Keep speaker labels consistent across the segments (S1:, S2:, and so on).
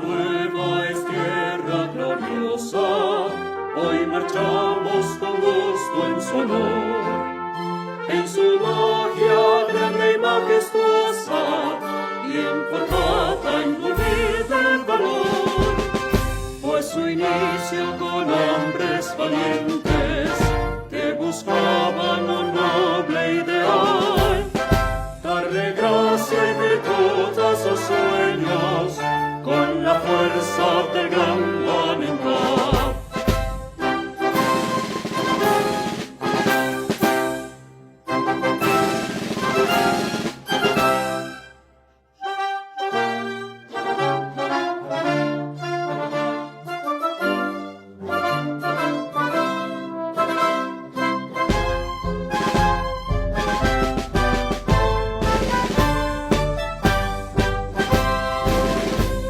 S1: Villanueva es tierra gloriosa, hoy marchamos con gusto en su honor. En su magia grande y majestuosa, bien forjada en humilde valor, fue su inicio con hombres valientes que buscaban un noble ideal, darle gracia y virtud a sus sueños con la fuerza del gran voluntad.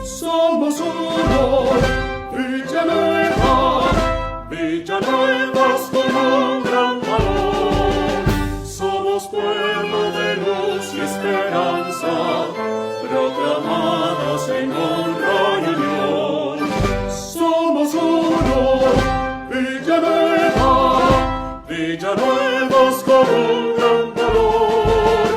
S1: Somos uno, Villanueva, Villanuevas con un gran valor. Somos pueblo de luz y esperanza, proclamados en honra y unión. Somos uno, Villanueva, Villanuevas con un gran valor.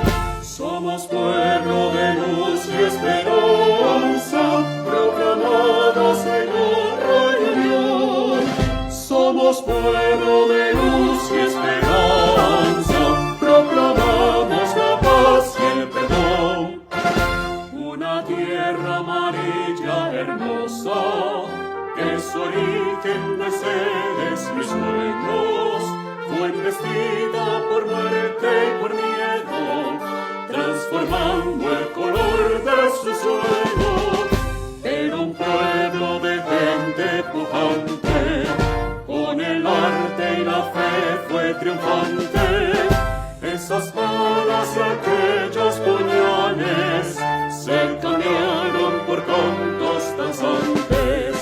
S1: Somos pueblo de luz y esperanza, proclamados en honra y unión. Somos pueblo de luz y esperanza, proclamamos la paz y el perdón. Una tierra amarilla hermosa, que su origen de seres mis sueños, fue embestida por muerte y por miedo, transformando el color de su suelo. Era un pueblo de gente pujante, con el arte y la fe fue triunfante. Esas balas y aquellos puñales se cambiaron por cantos danzantes.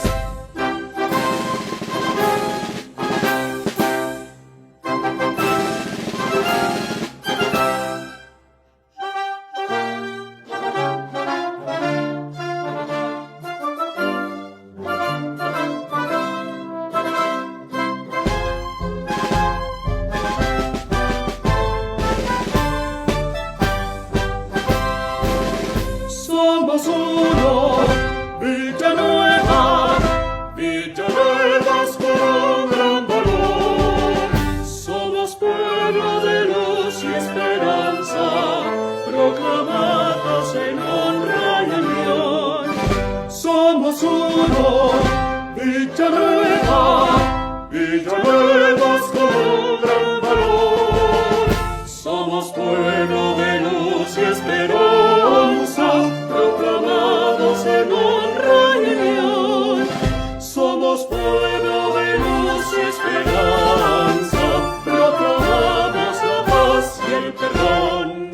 S1: Somos uno, Villanueva, Villanuevas con un gran valor. Somos pueblo de luz y esperanza, proclamados en honra y unión. Somos uno, Villanueva, Villanuevas con un gran valor. Somos pueblo de luz y esperanza, proclamados en honra y unión. Somos pueblo de luz y esperanza, proclamamos la paz y el perdón.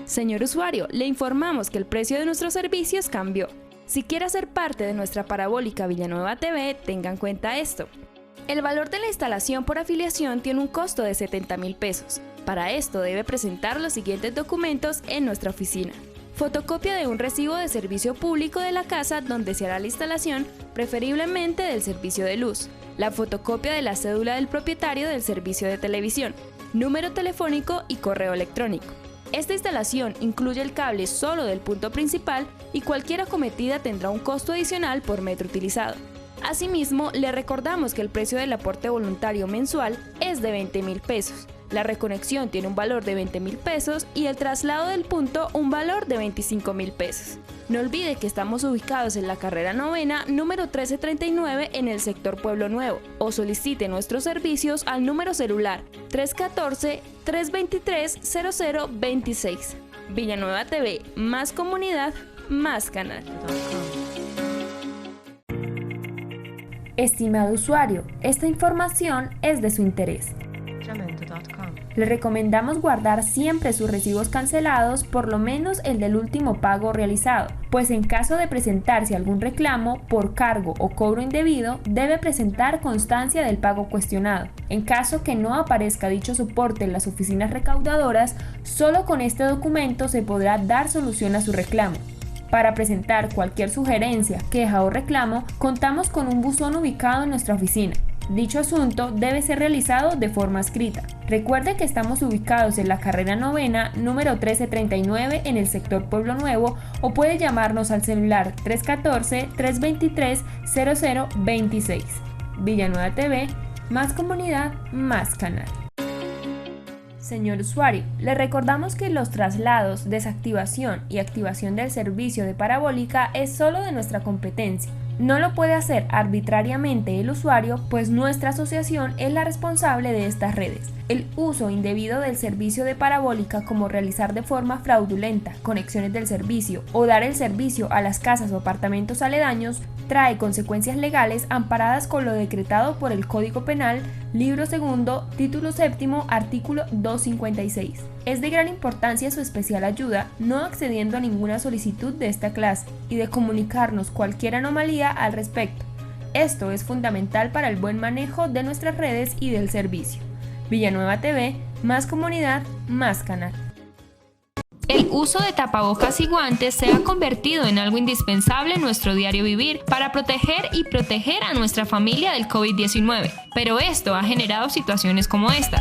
S2: Señor usuario, le informamos que el precio de nuestros servicios cambió. Si quiere hacer parte de nuestra parabólica Villanueva TV, tenga en cuenta esto. El valor de la instalación por afiliación tiene un costo de 70,000 pesos. Para esto debe presentar los siguientes documentos en nuestra oficina. Fotocopia de un recibo de servicio público de la casa donde se hará la instalación, preferiblemente del servicio de luz. La fotocopia de la cédula del propietario del servicio de televisión, número telefónico y correo electrónico. Esta instalación incluye el cable solo del punto principal y cualquier acometida tendrá un costo adicional por metro utilizado. Asimismo, le recordamos que el precio del aporte voluntario mensual es de 20,000 pesos. La reconexión tiene un valor de 20,000 pesos y el traslado del punto un valor de 25,000 pesos. No olvide que estamos ubicados en la carrera novena, número 1339 en el sector Pueblo Nuevo, o solicite nuestros servicios al número celular 314-323-0026. Villanueva TV, más comunidad, más canal.
S3: Estimado usuario, esta información es de su interés. Le recomendamos guardar siempre sus recibos cancelados, por lo menos el del último pago realizado, pues en caso de presentarse algún reclamo por cargo o cobro indebido, debe presentar constancia del pago cuestionado. En caso que no aparezca dicho soporte en las oficinas recaudadoras, solo con este documento se podrá dar solución a su reclamo. Para presentar cualquier sugerencia, queja o reclamo, contamos con un buzón ubicado en nuestra oficina. Dicho asunto debe ser realizado de forma escrita. Recuerde que estamos ubicados en la carrera 9ª, número 1339 en el sector Pueblo Nuevo, o puede llamarnos al celular 314-323-0026. Villanueva TV, más comunidad, más canal. Señor usuario, le recordamos que los traslados, desactivación y activación del servicio de parabólica es solo de nuestra competencia. No lo puede hacer arbitrariamente el usuario, pues nuestra asociación es la responsable de estas redes. El uso indebido del servicio de parabólica, como realizar de forma fraudulenta conexiones del servicio o dar el servicio a las casas o apartamentos aledaños, trae consecuencias legales amparadas con lo decretado por el Código Penal, libro 2, título 7, artículo 256. Es de gran importancia su especial ayuda, no accediendo a ninguna solicitud de esta clase y de comunicarnos cualquier anomalía al respecto. Esto es fundamental para el buen manejo de nuestras redes y del servicio. Villanueva TV, más comunidad, más canal.
S2: El uso de tapabocas y guantes se ha convertido en algo indispensable en nuestro diario vivir para proteger a nuestra familia del COVID-19, pero esto ha generado situaciones como estas.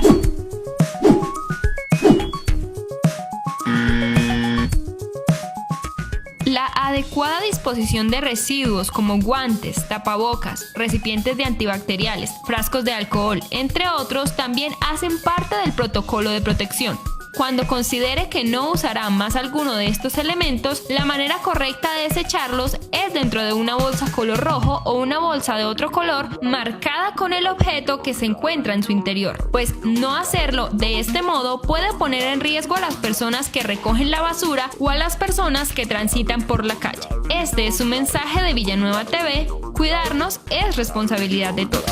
S2: La adecuada disposición de residuos como guantes, tapabocas, recipientes de antibacteriales, frascos de alcohol, entre otros, también hacen parte del protocolo de protección. Cuando considere que no usará más alguno de estos elementos, la manera correcta de desecharlos es dentro de una bolsa color rojo o una bolsa de otro color marcada con el objeto que se encuentra en su interior, pues no hacerlo de este modo puede poner en riesgo a las personas que recogen la basura o a las personas que transitan por la calle. Este es un mensaje de Villanueva TV: cuidarnos es responsabilidad de todos.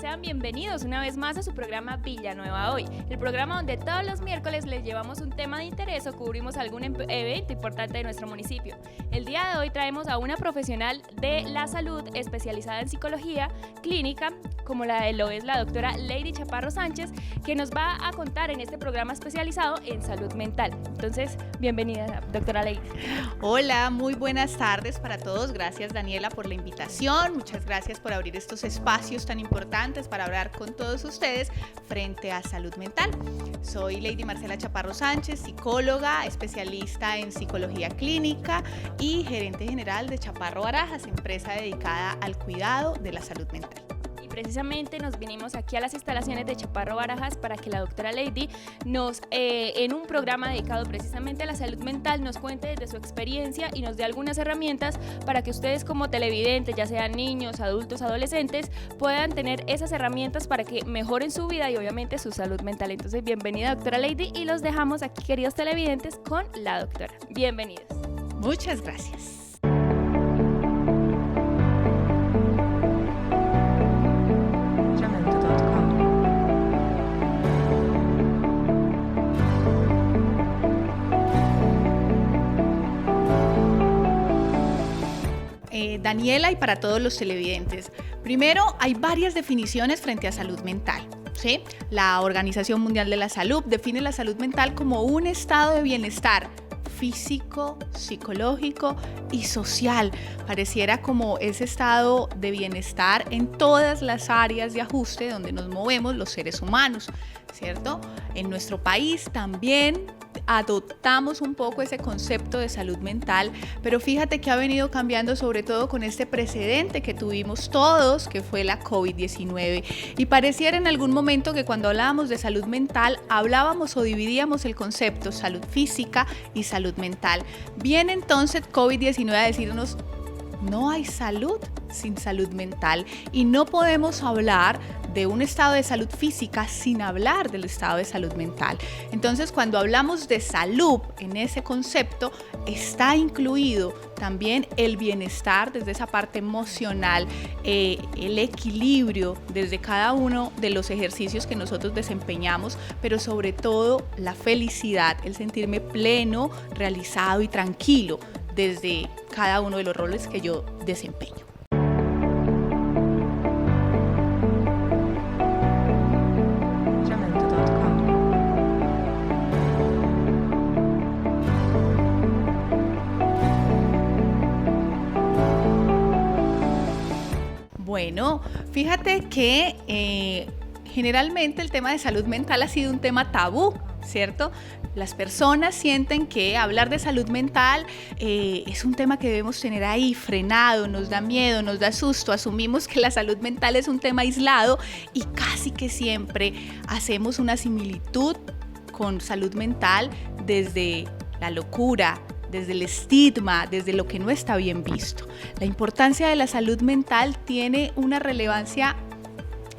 S2: Sean bienvenidos una vez más a su programa Villanueva Hoy, el programa donde todos los miércoles les llevamos un tema de interés o cubrimos algún evento importante de nuestro municipio. El día de hoy traemos a una profesional de la salud especializada en psicología clínica, como lo es la doctora Lady Chaparro Sánchez, que nos va a contar en este programa especializado en salud mental. Entonces, bienvenida, doctora Lady.
S4: Hola, muy buenas tardes para todos. Gracias, Daniela, por la invitación. Muchas gracias por abrir estos espacios tan importantes para hablar con todos ustedes frente a salud mental. Soy Lady Marcela Chaparro Sánchez, psicóloga, especialista en psicología clínica y gerente general de Chaparro Barajas, empresa dedicada al cuidado de la salud mental.
S2: Precisamente nos vinimos aquí a las instalaciones de Chaparro Barajas para que la doctora Lady nos, en un programa dedicado precisamente a la salud mental, nos cuente desde su experiencia y nos dé algunas herramientas para que ustedes como televidentes, ya sean niños, adultos, adolescentes, puedan tener esas herramientas para que mejoren su vida y obviamente su salud mental. Entonces, bienvenida, doctora Lady, y los dejamos aquí, queridos televidentes, con la doctora. Bienvenidos.
S4: Muchas gracias. Daniela, y para todos los televidentes. Primero, hay varias definiciones frente a salud mental, ¿sí? La Organización Mundial de la Salud define la salud mental como un estado de bienestar físico, psicológico y social. Pareciera como ese estado de bienestar en todas las áreas de ajuste donde nos movemos los seres humanos, ¿cierto? En nuestro país también adoptamos un poco ese concepto de salud mental, pero fíjate que ha venido cambiando, sobre todo con este precedente que tuvimos todos, que fue la COVID-19, y pareciera en algún momento que cuando hablábamos de salud mental hablábamos o dividíamos el concepto salud física y salud mental. Viene entonces COVID-19 a decirnos: no hay salud sin salud mental y no podemos hablar de un estado de salud física sin hablar del estado de salud mental. Entonces, cuando hablamos de salud en ese concepto, está incluido también el bienestar desde esa parte emocional, el equilibrio desde cada uno de los ejercicios que nosotros desempeñamos, pero sobre todo la felicidad, el sentirme pleno, realizado y tranquilo desde cada uno de los roles que yo desempeño. Bueno, fíjate que generalmente el tema de salud mental ha sido un tema tabú, ¿cierto? Las personas sienten que hablar de salud mental es un tema que debemos tener ahí frenado, nos da miedo, nos da susto, asumimos que la salud mental es un tema aislado y casi que siempre hacemos una similitud con salud mental desde la locura, desde el estigma, desde lo que no está bien visto. La importancia de la salud mental tiene una relevancia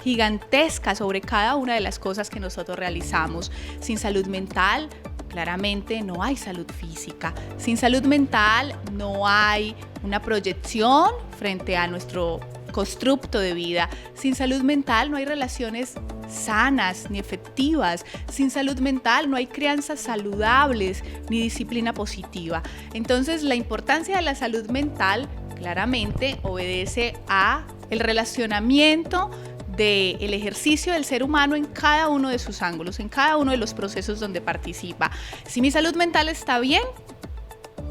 S4: gigantesca sobre cada una de las cosas que nosotros realizamos. Sin salud mental, claramente no hay salud física. Sin salud mental no hay una proyección frente a nuestro constructo de vida. Sin salud mental no hay relaciones sanas ni efectivas. Sin salud mental no hay crianzas saludables ni disciplina positiva. Entonces, la importancia de la salud mental claramente obedece a el relacionamiento del ejercicio del ser humano en cada uno de sus ángulos, en cada uno de los procesos donde participa. Si mi salud mental está bien,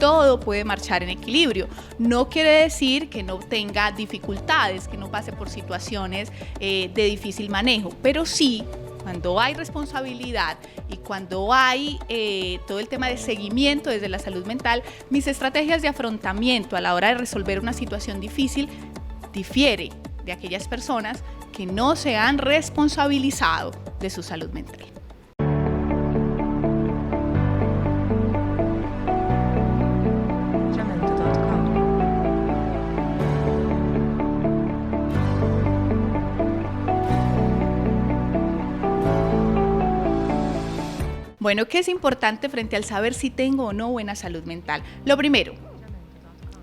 S4: todo puede marchar en equilibrio. No quiere decir que no tenga dificultades, que no pase por situaciones de difícil manejo, pero sí, cuando hay responsabilidad y cuando hay todo el tema de seguimiento desde la salud mental, mis estrategias de afrontamiento a la hora de resolver una situación difícil difiere de aquellas personas que no se han responsabilizado de su salud mental. Bueno, ¿qué es importante frente al saber si tengo o no buena salud mental? Lo primero,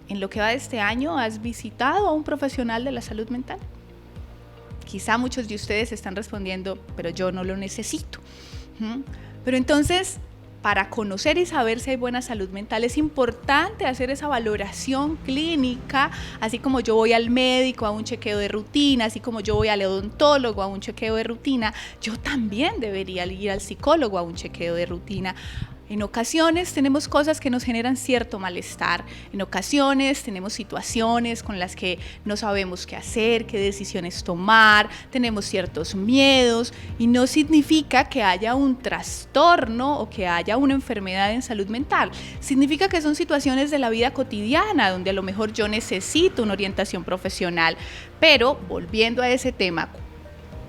S4: en lo que va de este año, ¿has visitado a un profesional de la salud mental? Quizá muchos de ustedes están respondiendo, pero yo no lo necesito. Pero entonces, para conocer y saber si hay buena salud mental, es importante hacer esa valoración clínica, así como yo voy al médico a un chequeo de rutina, así como yo voy al odontólogo a un chequeo de rutina, yo también debería ir al psicólogo a un chequeo de rutina. En ocasiones tenemos cosas que nos generan cierto malestar, en ocasiones tenemos situaciones con las que no sabemos qué hacer, qué decisiones tomar, tenemos ciertos miedos y no significa que haya un trastorno o que haya una enfermedad en salud mental, significa que son situaciones de la vida cotidiana donde a lo mejor yo necesito una orientación profesional, pero volviendo a ese tema,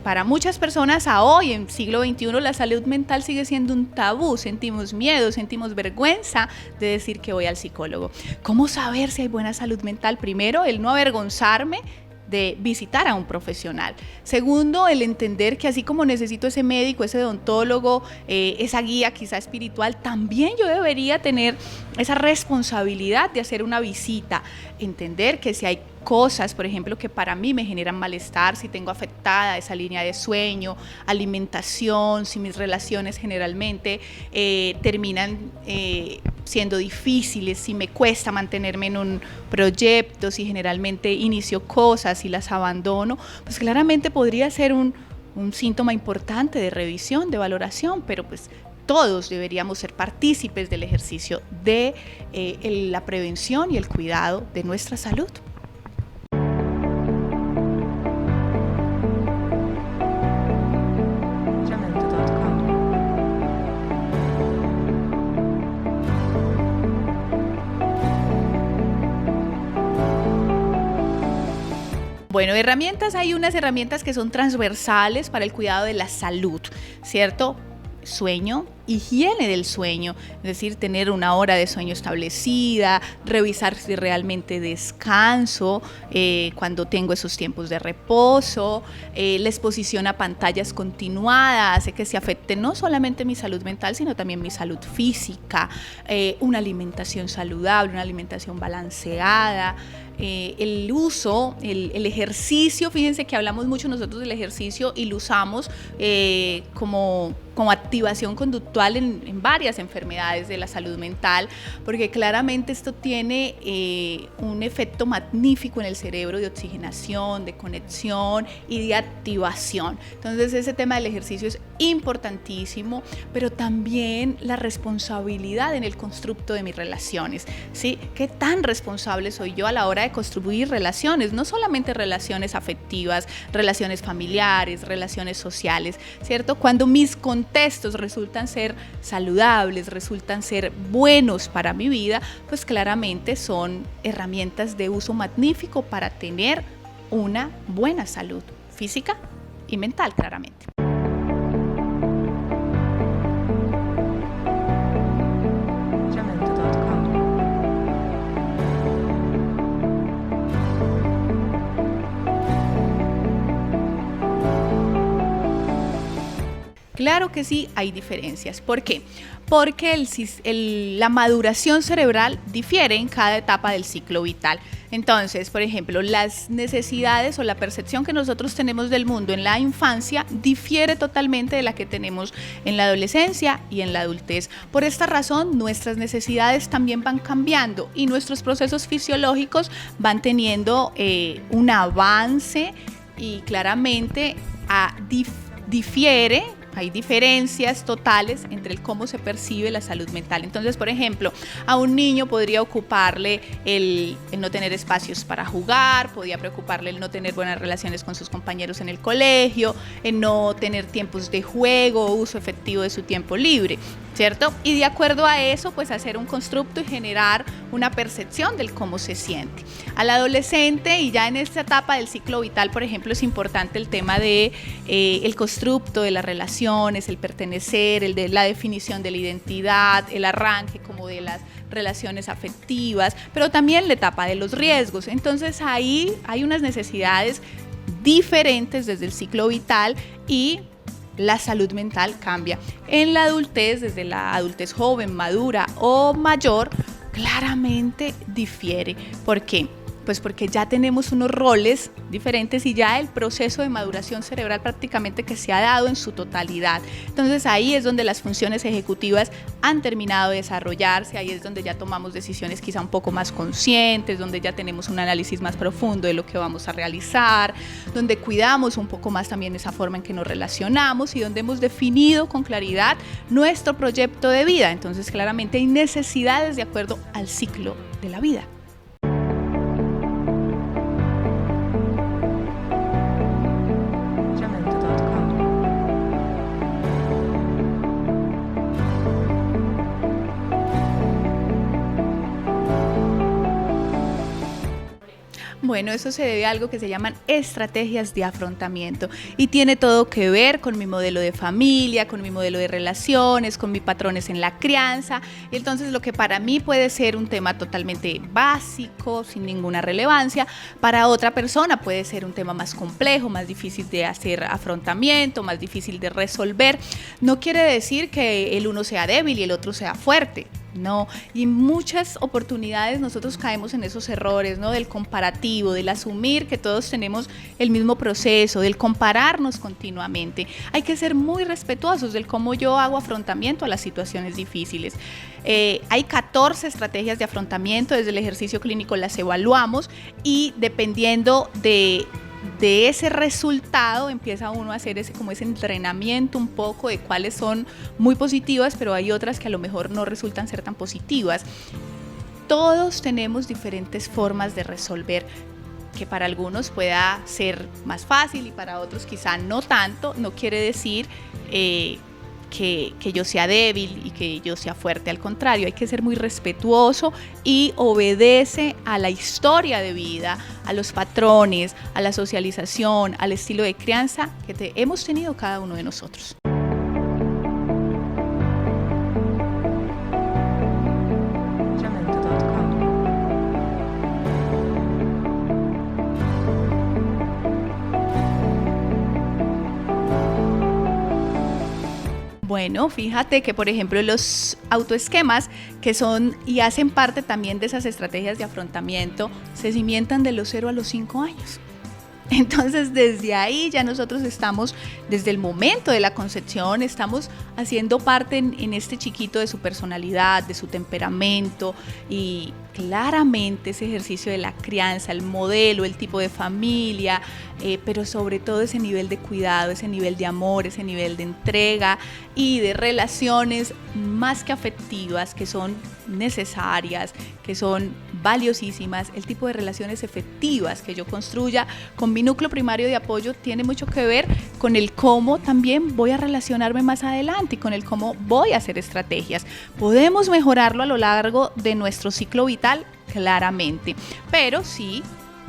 S4: para muchas personas a hoy, en siglo XXI, la salud mental sigue siendo un tabú. Sentimos miedo, sentimos vergüenza de decir que voy al psicólogo. ¿Cómo saber si hay buena salud mental? Primero, el no avergonzarme de visitar a un profesional. Segundo, el entender que así como necesito ese médico, ese odontólogo, esa guía quizá espiritual, también yo debería tener esa responsabilidad de hacer una visita. Entender que si hay cosas, por ejemplo, que para mí me generan malestar, si tengo afectada esa línea de sueño, alimentación, si mis relaciones generalmente terminan siendo difíciles, si me cuesta mantenerme en un proyecto, si generalmente inicio cosas y las abandono, pues claramente podría ser un síntoma importante de revisión, de valoración, pero pues todos deberíamos ser partícipes del ejercicio de la prevención y el cuidado de nuestra salud. Bueno, herramientas, hay unas herramientas que son transversales para el cuidado de la salud, ¿cierto? sueño, higiene del sueño, es decir, tener una hora de sueño establecida, revisar si realmente descanso cuando tengo esos tiempos de reposo. La exposición a pantallas continuada hace que se afecte no solamente mi salud mental, sino también mi salud física. Una alimentación saludable, una alimentación balanceada. El uso, el ejercicio, fíjense que hablamos mucho nosotros del ejercicio y lo usamos como activación conductual en varias enfermedades de la salud mental, porque claramente esto tiene un efecto magnífico en el cerebro de oxigenación, de conexión y de activación. Entonces ese tema del ejercicio es importantísimo, pero también la responsabilidad en el constructo de mis relaciones, ¿sí? ¿Qué tan responsable soy yo a la hora de construir relaciones? No solamente relaciones afectivas, relaciones familiares, relaciones sociales, ¿cierto? Cuando mis contextos resultan ser saludables, resultan ser buenos para mi vida, pues claramente son herramientas de uso magnífico para tener una buena salud física y mental, claramente. Claro que sí, hay diferencias. ¿Por qué? Porque la maduración cerebral difiere en cada etapa del ciclo vital. Entonces, por ejemplo, las necesidades o la percepción que nosotros tenemos del mundo en la infancia difiere totalmente de la que tenemos en la adolescencia y en la adultez. Por esta razón, nuestras necesidades también van cambiando y nuestros procesos fisiológicos van teniendo un avance y claramente difiere. Hay diferencias totales entre el cómo se percibe la salud mental. Entonces, por ejemplo, a un niño podría ocuparle el no tener espacios para jugar, podría preocuparle el no tener buenas relaciones con sus compañeros en el colegio, el no tener tiempos de juego o uso efectivo de su tiempo libre, ¿cierto? Y de acuerdo a eso, pues hacer un constructo y generar una percepción del cómo se siente. Al adolescente y ya en esta etapa del ciclo vital, por ejemplo, es importante el tema de el constructo de las relaciones, el pertenecer, el de la definición de la identidad, el arranque como de las relaciones afectivas, pero también la etapa de los riesgos. Entonces ahí hay unas necesidades diferentes desde el ciclo vital y la salud mental cambia. En la adultez, desde la adultez joven, madura o mayor, claramente difiere. ¿Por qué? Pues porque ya tenemos unos roles diferentes y ya el proceso de maduración cerebral prácticamente que se ha dado en su totalidad. Entonces ahí es donde las funciones ejecutivas han terminado de desarrollarse, ahí es donde ya tomamos decisiones quizá un poco más conscientes, donde ya tenemos un análisis más profundo de lo que vamos a realizar, donde cuidamos un poco más también esa forma en que nos relacionamos y donde hemos definido con claridad nuestro proyecto de vida. Entonces claramente hay necesidades de acuerdo al ciclo de la vida. Bueno, eso se debe a algo que se llaman estrategias de afrontamiento y tiene todo que ver con mi modelo de familia, con mi modelo de relaciones, con mis patrones en la crianza. Y entonces lo que para mí puede ser un tema totalmente básico, sin ninguna relevancia, para otra persona puede ser un tema más complejo, más difícil de hacer afrontamiento, más difícil de resolver. No quiere decir que el uno sea débil y el otro sea fuerte. No, y en muchas oportunidades nosotros caemos en esos errores, ¿no? Del comparativo, del asumir que todos tenemos el mismo proceso, del compararnos continuamente. Hay que ser muy respetuosos del cómo yo hago afrontamiento a las situaciones difíciles. Hay 14 estrategias de afrontamiento, desde el ejercicio clínico las evaluamos y dependiendo de ese resultado empieza uno a hacer ese entrenamiento un poco de cuáles son muy positivas, pero hay otras que a lo mejor no resultan ser tan positivas. Todos tenemos diferentes formas de resolver, que para algunos pueda ser más fácil y para otros quizá no tanto. No quiere decir que yo sea débil y que yo sea fuerte, al contrario, hay que ser muy respetuoso y obedece a la historia de vida, a los patrones, a la socialización, al estilo de crianza que hemos tenido cada uno de nosotros. Bueno, fíjate que, por ejemplo, los autoesquemas, que son y hacen parte también de esas estrategias de afrontamiento, se cimientan de los 0 a los 5 años. Entonces, desde ahí ya nosotros estamos, desde el momento de la concepción, estamos haciendo parte en este chiquito de su personalidad, de su temperamento, y claramente ese ejercicio de la crianza, el modelo, el tipo de familia, pero sobre todo ese nivel de cuidado, ese nivel de amor, ese nivel de entrega y de relaciones más que afectivas, que son necesarias, que son valiosísimas. El tipo de relaciones efectivas que yo construya con mi núcleo primario de apoyo tiene mucho que ver con el cómo también voy a relacionarme más adelante y con el cómo voy a hacer estrategias. Podemos mejorarlo a lo largo de nuestro ciclo vital, claramente, pero sí,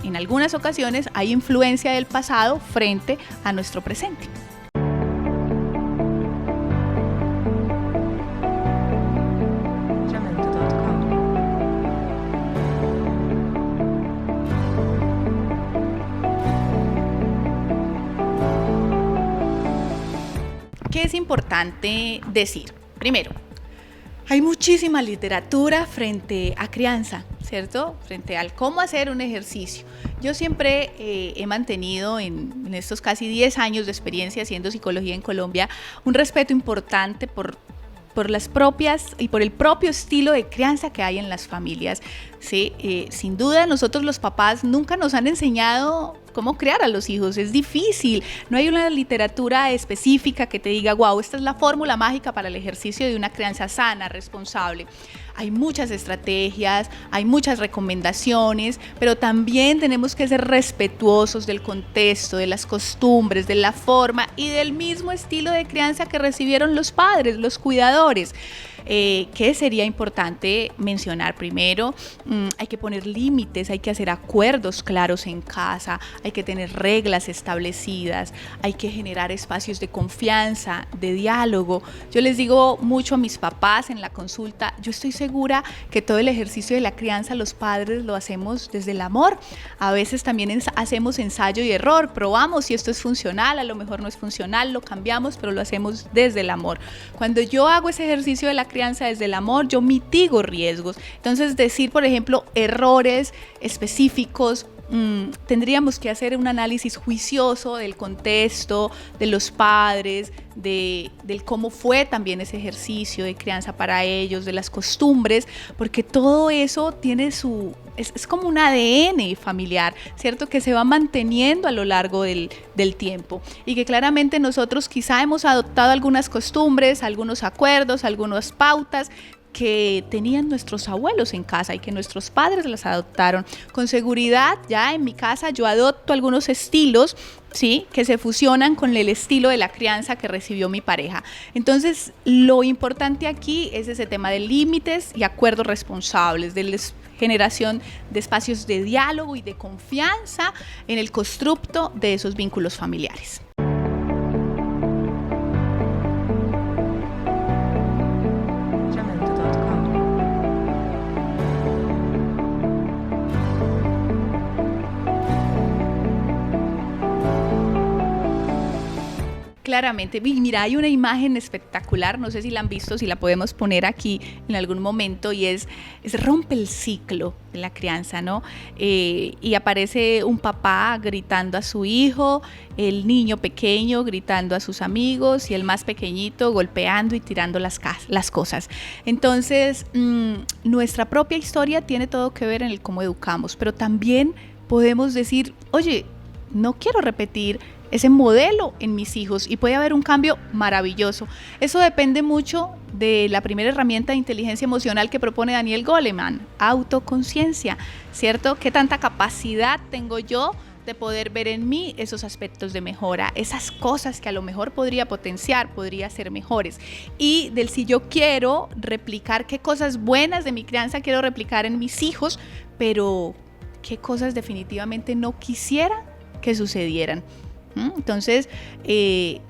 S4: en algunas ocasiones hay influencia del pasado frente a nuestro presente. ¿Qué es importante decir? Primero, hay muchísima literatura frente a crianza, ¿cierto? Frente al cómo hacer un ejercicio. Yo siempre he mantenido en estos casi 10 años de experiencia haciendo psicología en Colombia un respeto importante por las propias y por el propio estilo de crianza que hay en las familias. Sí, sin duda nosotros los papás nunca nos han enseñado cómo criar a los hijos, es difícil, no hay una literatura específica que te diga, wow, esta es la fórmula mágica para el ejercicio de una crianza sana, responsable. Hay muchas estrategias, hay muchas recomendaciones, pero también tenemos que ser respetuosos del contexto, de las costumbres, de la forma y del mismo estilo de crianza que recibieron los padres, los cuidadores. ¿Qué sería importante mencionar? Primero, hay que poner límites, hay que hacer acuerdos claros en casa, hay que tener reglas establecidas, hay que generar espacios de confianza, de diálogo. Yo les digo mucho a mis papás en la consulta, yo estoy segura que todo el ejercicio de la crianza los padres lo hacemos desde el amor. A veces también hacemos ensayo y error, probamos si esto es funcional, a lo mejor no es funcional, lo cambiamos, pero lo hacemos desde el amor. Cuando yo hago ese ejercicio de la crianza desde el amor, yo mitigo riesgos. Entonces, decir, por ejemplo, errores específicos, tendríamos que hacer un análisis juicioso del contexto, de los padres, del cómo fue también ese ejercicio de crianza para ellos, de las costumbres, porque todo eso tiene es como un ADN familiar, ¿cierto? Que se va manteniendo a lo largo del tiempo y que claramente nosotros quizá hemos adoptado algunas costumbres, algunos acuerdos, algunas pautas que tenían nuestros abuelos en casa y que nuestros padres las adoptaron. Con seguridad, ya en mi casa yo adopto algunos estilos, ¿sí?, que se fusionan con el estilo de la crianza que recibió mi pareja. Entonces, lo importante aquí es ese tema de límites y acuerdos responsables, de la generación de espacios de diálogo y de confianza en el constructo de esos vínculos familiares. Claramente, mira, hay una imagen espectacular, no sé si la han visto, si la podemos poner aquí en algún momento, y es rompe el ciclo de la crianza, ¿no? Y aparece un papá gritando a su hijo, el niño pequeño gritando a sus amigos y el más pequeñito golpeando y tirando las cosas. Entonces, nuestra propia historia tiene todo que ver en el cómo educamos, pero también podemos decir, oye, no quiero repetir ese modelo en mis hijos y puede haber un cambio maravilloso. Eso depende mucho de la primera herramienta de inteligencia emocional que propone Daniel Goleman, autoconciencia, ¿cierto? ¿Qué tanta capacidad tengo yo de poder ver en mí esos aspectos de mejora, esas cosas que a lo mejor podría potenciar, podría ser mejores? Y del si yo quiero replicar qué cosas buenas de mi crianza quiero replicar en mis hijos, pero qué cosas definitivamente no quisiera que sucedieran. Entonces,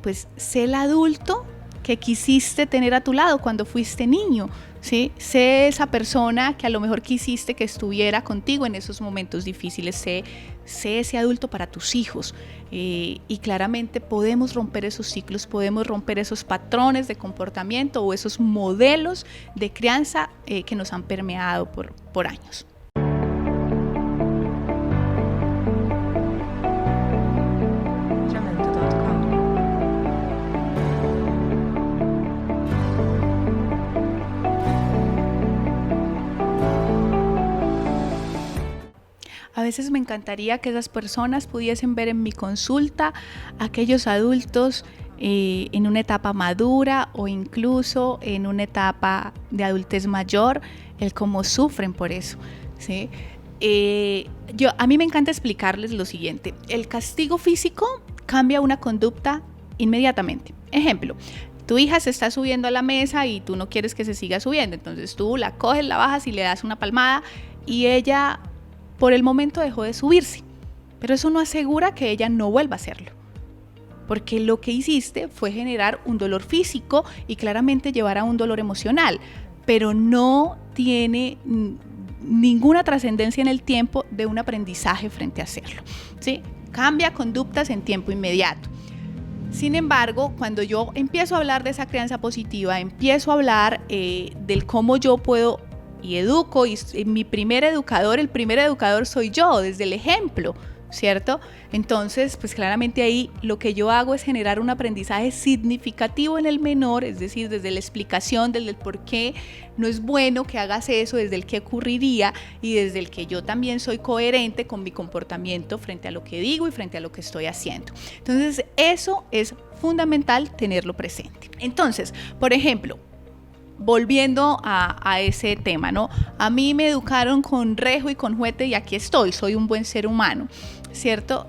S4: pues sé el adulto que quisiste tener a tu lado cuando fuiste niño, ¿sí? Sé esa persona que a lo mejor quisiste que estuviera contigo en esos momentos difíciles, sé ese adulto para tus hijos. Y claramente podemos romper esos ciclos, podemos romper esos patrones de comportamiento o esos modelos de crianza que nos han permeado por años. A veces me encantaría que esas personas pudiesen ver en mi consulta aquellos adultos en una etapa madura o incluso en una etapa de adultez mayor, el cómo sufren por eso, ¿sí? A mí me encanta explicarles lo siguiente: el castigo físico cambia una conducta inmediatamente. Ejemplo, tu hija se está subiendo a la mesa y tú no quieres que se siga subiendo, entonces tú la coges, la bajas y le das una palmada y ella por el momento dejó de subirse, pero eso no asegura que ella no vuelva a hacerlo, porque lo que hiciste fue generar un dolor físico y claramente llevar a un dolor emocional, pero no tiene ninguna trascendencia en el tiempo de un aprendizaje frente a hacerlo, ¿sí? Cambia conductas en tiempo inmediato. Sin embargo, cuando yo empiezo a hablar de esa crianza positiva, empiezo a hablar del cómo yo puedo y educo, y mi primer educador, el primer educador soy yo, desde el ejemplo, ¿cierto? Entonces, pues claramente ahí lo que yo hago es generar un aprendizaje significativo en el menor, es decir, desde la explicación, desde el por qué no es bueno que hagas eso, desde el qué ocurriría y desde el que yo también soy coherente con mi comportamiento frente a lo que digo y frente a lo que estoy haciendo. Entonces, eso es fundamental tenerlo presente. Entonces, por ejemplo, volviendo a ese tema, ¿no? A mí me educaron con rejo y con juguete y aquí estoy, soy un buen ser humano, ¿cierto?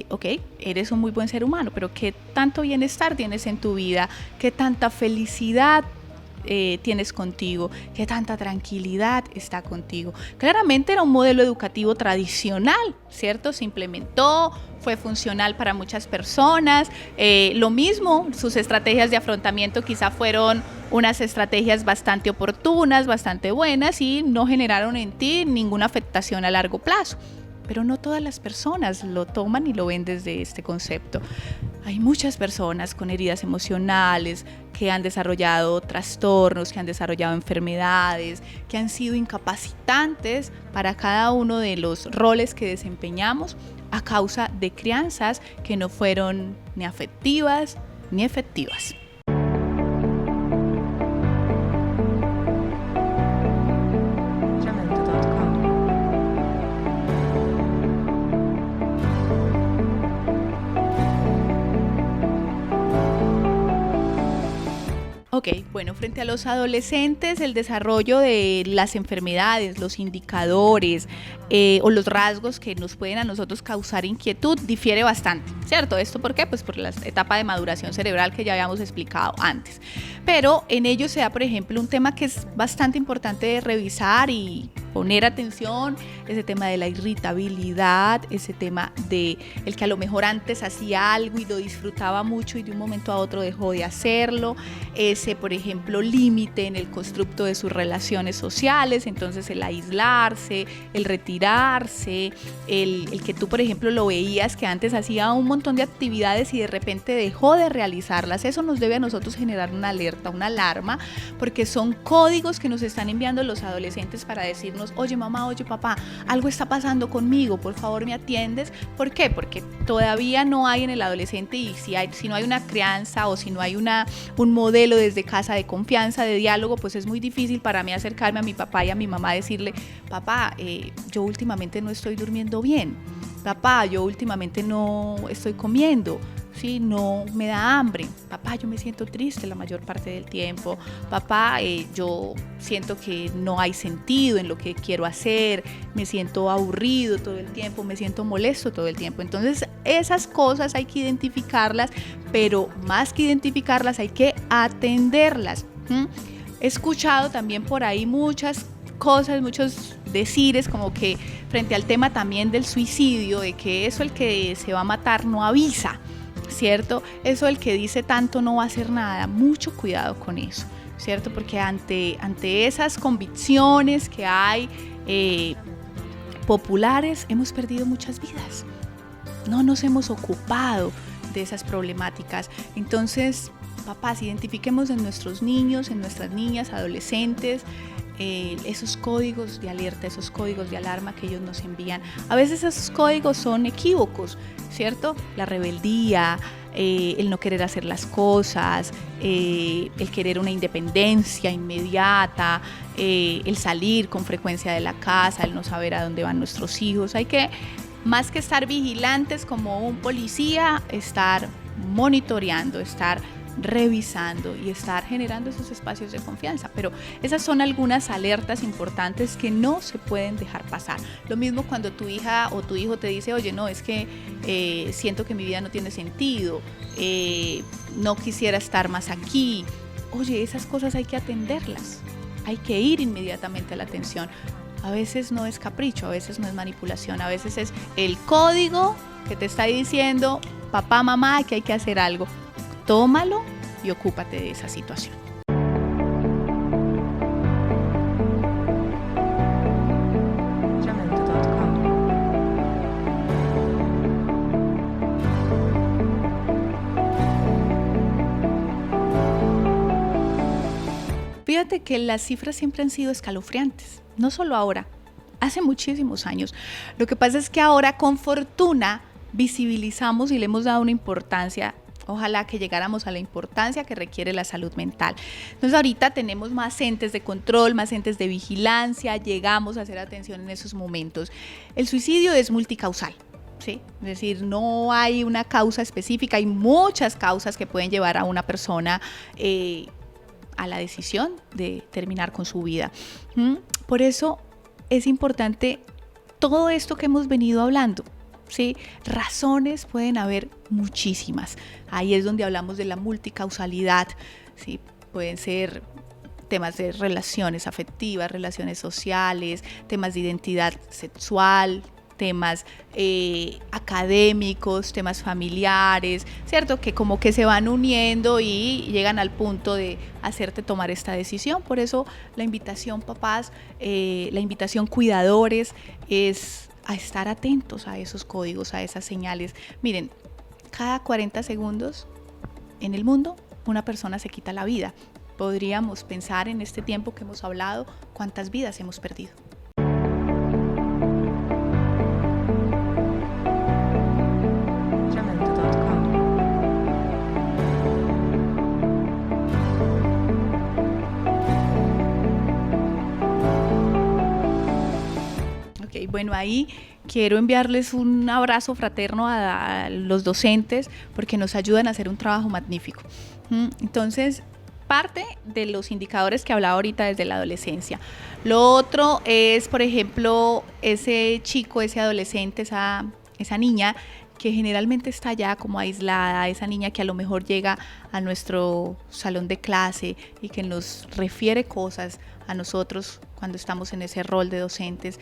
S4: Ok, eres un muy buen ser humano, pero ¿qué tanto bienestar tienes en tu vida? ¿Qué tanta felicidad tienes contigo? ¿Qué tanta tranquilidad está contigo? Claramente era un modelo educativo tradicional, ¿cierto? Se implementó, fue funcional para muchas personas. Lo mismo, sus estrategias de afrontamiento quizá fueron unas estrategias bastante oportunas, bastante buenas y no generaron en ti ninguna afectación a largo plazo. Pero no todas las personas lo toman y lo ven desde este concepto. Hay muchas personas con heridas emocionales que han desarrollado trastornos, que han desarrollado enfermedades, que han sido incapacitantes para cada uno de los roles que desempeñamos a causa de crianzas que no fueron ni afectivas ni efectivas. Ok, bueno, frente a los adolescentes, el desarrollo de las enfermedades, los indicadores o los rasgos que nos pueden a nosotros causar inquietud difiere bastante, ¿cierto? ¿Esto por qué? Pues por la etapa de maduración cerebral que ya habíamos explicado antes. Pero en ello se da, por ejemplo, un tema que es bastante importante de revisar y poner atención, ese tema de la irritabilidad, ese tema de el que a lo mejor antes hacía algo y lo disfrutaba mucho y de un momento a otro dejó de hacerlo, ese, por ejemplo, límite en el constructo de sus relaciones sociales, entonces el aislarse, el retirarse, el que tú, por ejemplo, lo veías que antes hacía un montón de actividades y de repente dejó de realizarlas. Eso nos debe a nosotros generar una alerta, una alarma, porque son códigos que nos están enviando los adolescentes para decirnos: oye mamá, oye papá, algo está pasando conmigo, por favor me atiendes. ¿Por qué? Porque todavía no hay en el adolescente, y si no hay una crianza o si no hay un modelo desde casa de confianza, de diálogo, pues es muy difícil para mí acercarme a mi papá y a mi mamá, decirle: papá, yo últimamente no estoy durmiendo bien, papá, yo últimamente no estoy comiendo, ¿sí? No me da hambre, papá, yo me siento triste la mayor parte del tiempo, papá, yo siento que no hay sentido en lo que quiero hacer, me siento aburrido todo el tiempo, me siento molesto todo el tiempo. Entonces esas cosas hay que identificarlas, pero más que identificarlas hay que atenderlas. He escuchado también por ahí muchas cosas, muchos decires como que frente al tema también del suicidio, de que eso, el que se va a matar no avisa, ¿cierto? Eso el que dice tanto no va a hacer nada, mucho cuidado con eso, ¿cierto? Porque ante esas convicciones que hay populares, hemos perdido muchas vidas. No nos hemos ocupado de esas problemáticas. Entonces, papás, identifiquemos en nuestros niños, en nuestras niñas, adolescentes, esos códigos de alerta, esos códigos de alarma que ellos nos envían. A veces esos códigos son equívocos, ¿cierto? La rebeldía, el no querer hacer las cosas, el querer una independencia inmediata, el salir con frecuencia de la casa, el no saber a dónde van nuestros hijos. Hay que, más que estar vigilantes como un policía, estar monitoreando, estar revisando y estar generando esos espacios de confianza. Pero esas son algunas alertas importantes que no se pueden dejar pasar. Lo mismo cuando tu hija o tu hijo te dice, oye, no, es que siento que mi vida no tiene sentido, no quisiera estar más aquí. Oye, esas cosas hay que atenderlas, hay que ir inmediatamente a la atención. A veces no es capricho, a veces no es manipulación, a veces es el código que te está diciendo papá, mamá, que hay que hacer algo. Tómalo y ocúpate de esa situación. Fíjate que las cifras siempre han sido escalofriantes, no solo ahora, hace muchísimos años. Lo que pasa es que ahora con fortuna visibilizamos y le hemos dado una importancia. Ojalá que llegáramos a la importancia que requiere la salud mental. Entonces ahorita tenemos más entes de control, más entes de vigilancia, llegamos a hacer atención en esos momentos. El suicidio es multicausal, ¿sí? Es decir, no hay una causa específica, hay muchas causas que pueden llevar a una persona a la decisión de terminar con su vida. Por eso es importante todo esto que hemos venido hablando. ¿Sí? Razones pueden haber muchísimas. Ahí es donde hablamos de la multicausalidad, ¿sí? Pueden ser temas de relaciones afectivas, relaciones sociales, temas de identidad sexual, temas académicos, temas familiares, ¿cierto? Que como que se van uniendo y llegan al punto de hacerte tomar esta decisión. Por eso la invitación, papás, la invitación, cuidadores, es a estar atentos a esos códigos, a esas señales. Miren, cada 40 segundos en el mundo una persona se quita la vida. Podríamos pensar en este tiempo que hemos hablado cuántas vidas hemos perdido. Bueno, ahí quiero enviarles un abrazo fraterno a los docentes porque nos ayudan a hacer un trabajo magnífico. Entonces, parte de los indicadores que hablaba ahorita desde la adolescencia. Lo otro es, por ejemplo, ese chico, ese adolescente, esa niña que generalmente está ya como aislada, esa niña que a lo mejor llega a nuestro salón de clase y que nos refiere cosas a nosotros cuando estamos en ese rol de docentes.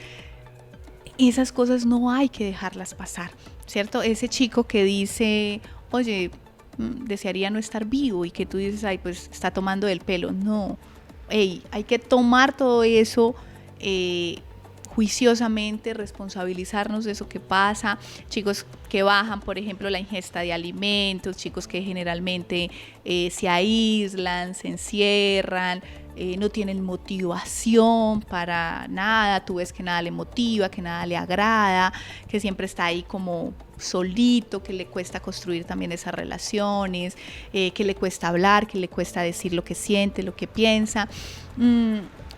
S4: Esas cosas no hay que dejarlas pasar, ¿cierto? Ese chico que dice, oye, desearía no estar vivo, y que tú dices, ay, pues está tomando el pelo. No, hay que tomar todo eso juiciosamente, responsabilizarnos de eso que pasa. Chicos que bajan, por ejemplo, la ingesta de alimentos, chicos que generalmente se aíslan, se encierran, no tienen motivación para nada, tú ves que nada le motiva, que nada le agrada, que siempre está ahí como solito, que le cuesta construir también esas relaciones, que le cuesta hablar, que le cuesta decir lo que siente, lo que piensa.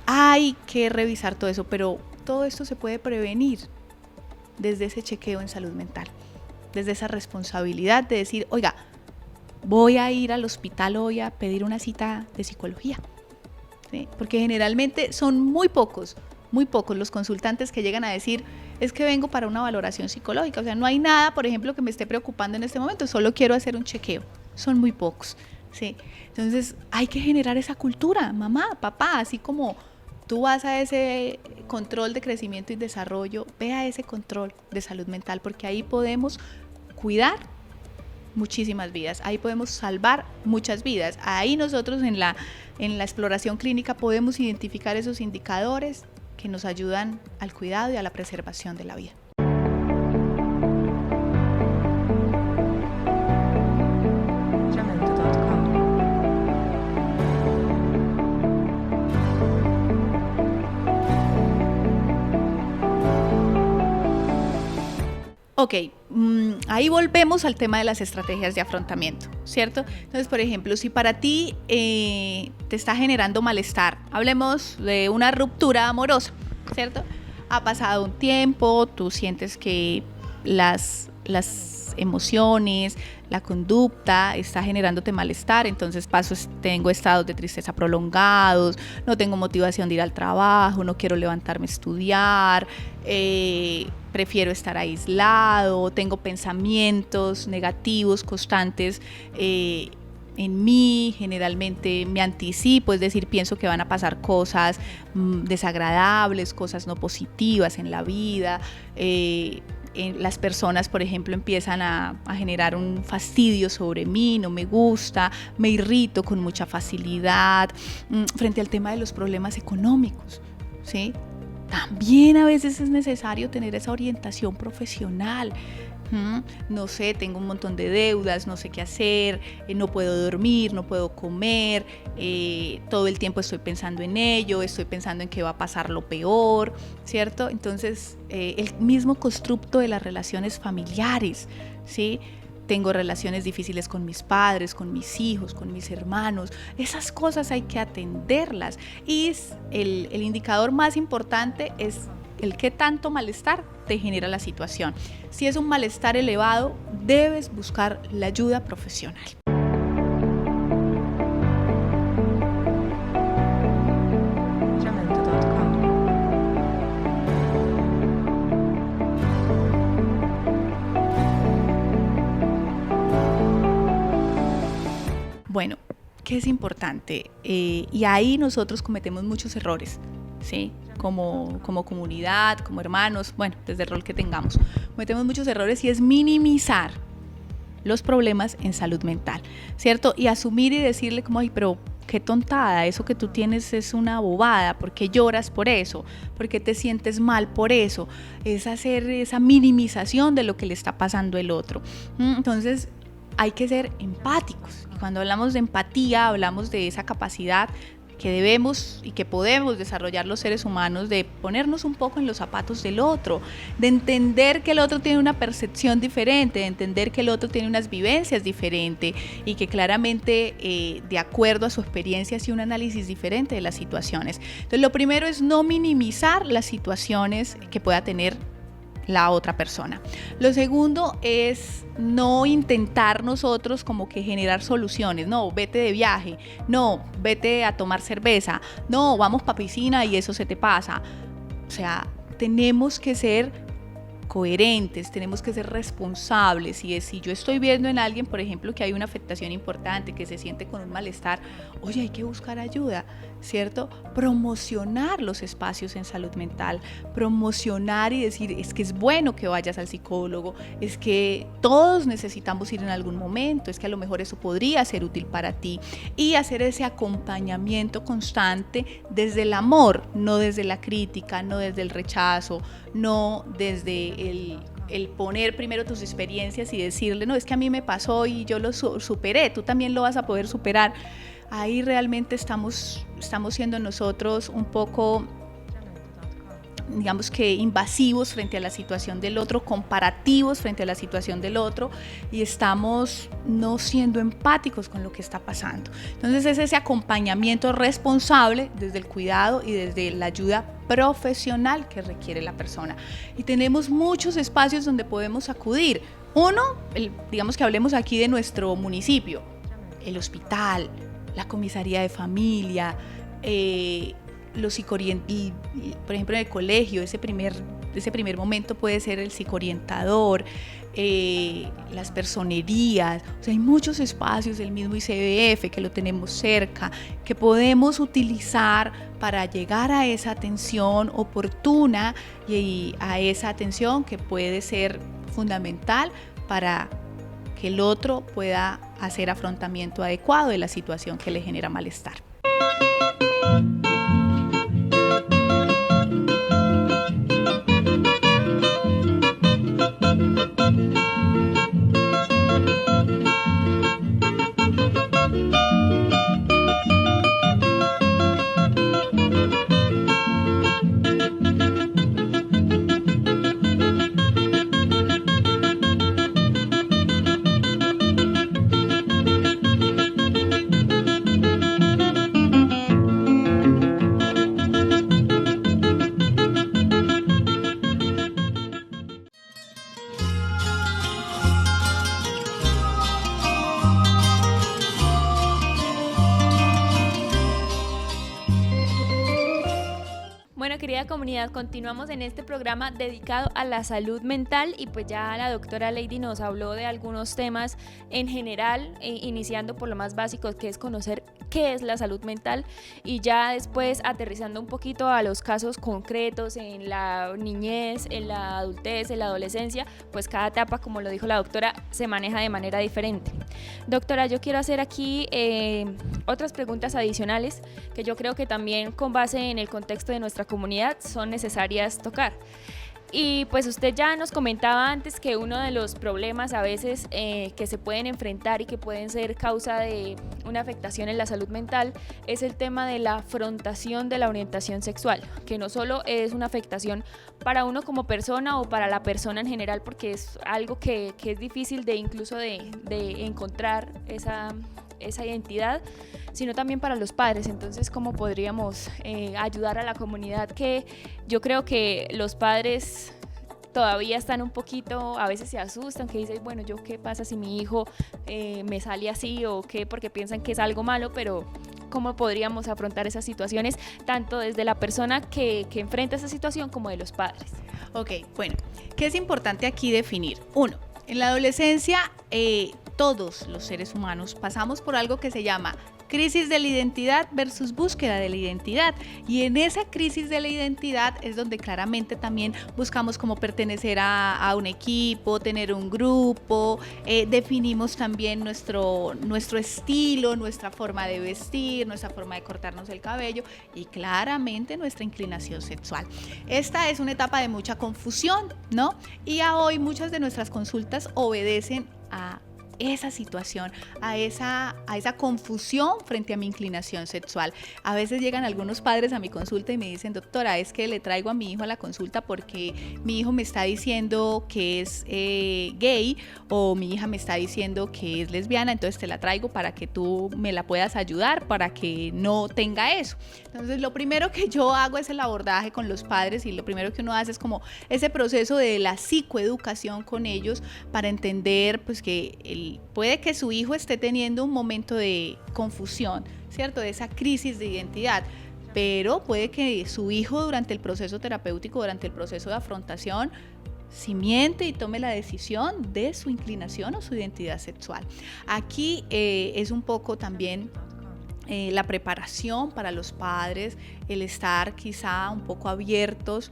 S4: Hay que revisar todo eso, pero todo esto se puede prevenir desde ese chequeo en salud mental, desde esa responsabilidad de decir, oiga, voy a ir al hospital hoy a pedir una cita de psicología. ¿Sí? Porque generalmente son muy pocos los consultantes que llegan a decir, es que vengo para una valoración psicológica. O sea, no hay nada, por ejemplo, que me esté preocupando en este momento, solo quiero hacer un chequeo. Son muy pocos. ¿Sí? Entonces hay que generar esa cultura, mamá, papá, así como tú vas a ese control de crecimiento y desarrollo, ve a ese control de salud mental, porque ahí podemos cuidar muchísimas vidas, ahí podemos salvar muchas vidas. Ahí nosotros en la exploración clínica podemos identificar esos indicadores que nos ayudan al cuidado y a la preservación de la vida. Ok, ahí volvemos al tema de las estrategias de afrontamiento, ¿cierto? Entonces, por ejemplo, si para ti te está generando malestar, hablemos de una ruptura amorosa, ¿cierto? Ha pasado un tiempo, tú sientes que las emociones, la conducta está generándote malestar, entonces tengo estados de tristeza prolongados, no tengo motivación de ir al trabajo, no quiero levantarme a estudiar, prefiero estar aislado, tengo pensamientos negativos constantes en mí, generalmente me anticipo, es decir, pienso que van a pasar cosas desagradables, cosas no positivas en la vida. Las personas, por ejemplo, empiezan a generar un fastidio sobre mí, no me gusta, me irrito con mucha facilidad. Frente al tema de los problemas económicos, ¿sí? También a veces es necesario tener esa orientación profesional. No sé, tengo un montón de deudas, no sé qué hacer, no puedo dormir, no puedo comer, todo el tiempo estoy pensando en ello, estoy pensando en que va a pasar lo peor, ¿cierto? Entonces, el mismo constructo de las relaciones familiares, ¿sí? Tengo relaciones difíciles con mis padres, con mis hijos, con mis hermanos. Esas cosas hay que atenderlas. Y el indicador más importante es el qué tanto malestar te genera la situación. Si es un malestar elevado, debes buscar la ayuda profesional. Bueno, ¿qué es importante? Y ahí nosotros cometemos muchos errores, ¿sí? Como comunidad, como hermanos, bueno, desde el rol que tengamos. Cometemos muchos errores y es minimizar los problemas en salud mental, ¿cierto? Y asumir y decirle como, ay, pero qué tontada, eso que tú tienes es una bobada, ¿por qué lloras por eso? ¿Por qué te sientes mal por eso? Es hacer esa minimización de lo que le está pasando al otro. Entonces, hay que ser empáticos. Y cuando hablamos de empatía, hablamos de esa capacidad que debemos y que podemos desarrollar los seres humanos de ponernos un poco en los zapatos del otro, de entender que el otro tiene una percepción diferente, de entender que el otro tiene unas vivencias diferentes y que claramente de acuerdo a su experiencia hace un análisis diferente de las situaciones. Entonces, lo primero es no minimizar las situaciones que pueda tener la otra persona. Lo segundo es no intentar nosotros como que generar soluciones. No, vete de viaje, no, vete a tomar cerveza, no, vamos pa' piscina y eso se te pasa. O sea, tenemos que ser coherentes, tenemos que ser responsables. Y si yo estoy viendo en alguien, por ejemplo, que hay una afectación importante, que se siente con un malestar, oye, hay que buscar ayuda, ¿cierto? Promocionar los espacios en salud mental, promocionar y decir, es que es bueno que vayas al psicólogo, es que todos necesitamos ir en algún momento, es que a lo mejor eso podría ser útil para ti, y hacer ese acompañamiento constante desde el amor, no desde la crítica, no desde el rechazo, no desde el poner primero tus experiencias y decirle, no, es que a mí me pasó y yo lo superé, tú también lo vas a poder superar. Ahí realmente estamos siendo nosotros un poco, digamos que invasivos frente a la situación del otro, comparativos frente a la situación del otro, y estamos no siendo empáticos con lo que está pasando. Entonces es ese acompañamiento responsable desde el cuidado y desde la ayuda profesional que requiere la persona. Y tenemos muchos espacios donde podemos acudir. Uno, digamos que hablemos aquí de nuestro municipio, el hospital, la comisaría de familia, los psicorientadores, por ejemplo en el colegio, ese primer momento puede ser el psicorientador, las personerías. O sea, hay muchos espacios, el mismo ICBF que lo tenemos cerca, que podemos utilizar para llegar a esa atención oportuna y a esa atención que puede ser fundamental para que el otro pueda hacer afrontamiento adecuado de la situación que le genera malestar.
S3: Bueno, querida comunidad, continuamos en este programa dedicado a la salud mental y pues ya la doctora Lady nos habló de algunos temas en general, iniciando por lo más básico, que es conocer qué es la salud mental, y ya después aterrizando un poquito a los casos concretos en la niñez, en la adultez, en la adolescencia, pues cada etapa, como lo dijo la doctora, se maneja de manera diferente. Doctora, yo quiero hacer aquí otras preguntas adicionales que yo creo que también con base en el contexto de nuestra comunidad son necesarias tocar. Y pues usted ya nos comentaba antes que uno de los problemas a veces que se pueden enfrentar y que pueden ser causa de una afectación en la salud mental es el tema de la afrontación de la orientación sexual, que no solo es una afectación para uno como persona o para la persona en general, porque es algo que es difícil de incluso de encontrar esa identidad, sino también para los padres. Entonces, ¿cómo podríamos ayudar a la comunidad? Que yo creo que los padres todavía están un poquito, a veces se asustan, que dicen, bueno, ¿yo qué pasa si mi hijo me sale así o qué? Porque piensan que es algo malo, pero ¿cómo podríamos afrontar esas situaciones, tanto desde la persona que enfrenta esa situación como de los padres?
S4: Ok, bueno, ¿qué es importante aquí definir? Uno, en la adolescencia todos los seres humanos pasamos por algo que se llama crisis de la identidad versus búsqueda de la identidad, y en esa crisis de la identidad es donde claramente también buscamos como pertenecer a un equipo, tener un grupo, definimos también nuestro estilo, nuestra forma de vestir, nuestra forma de cortarnos el cabello y claramente nuestra inclinación sexual. Esta es una etapa de mucha confusión, ¿no? Y a hoy muchas de nuestras consultas obedecen a esa situación, a esa confusión frente a mi inclinación sexual. A veces llegan algunos padres a mi consulta y me dicen, doctora, es que le traigo a mi hijo a la consulta porque mi hijo me está diciendo que es gay, o mi hija me está diciendo que es lesbiana, entonces te la traigo para que tú me la puedas ayudar para que no tenga eso. Entonces lo primero que yo hago es el abordaje con los padres, y lo primero que uno hace es como ese proceso de la psicoeducación con ellos para entender pues que puede que su hijo esté teniendo un momento de confusión, ¿cierto? De esa crisis de identidad, pero puede que su hijo durante el proceso terapéutico, durante el proceso de afrontación, cimiente y tome la decisión de su inclinación o su identidad sexual. Aquí es un poco también la preparación para los padres, el estar quizá un poco abiertos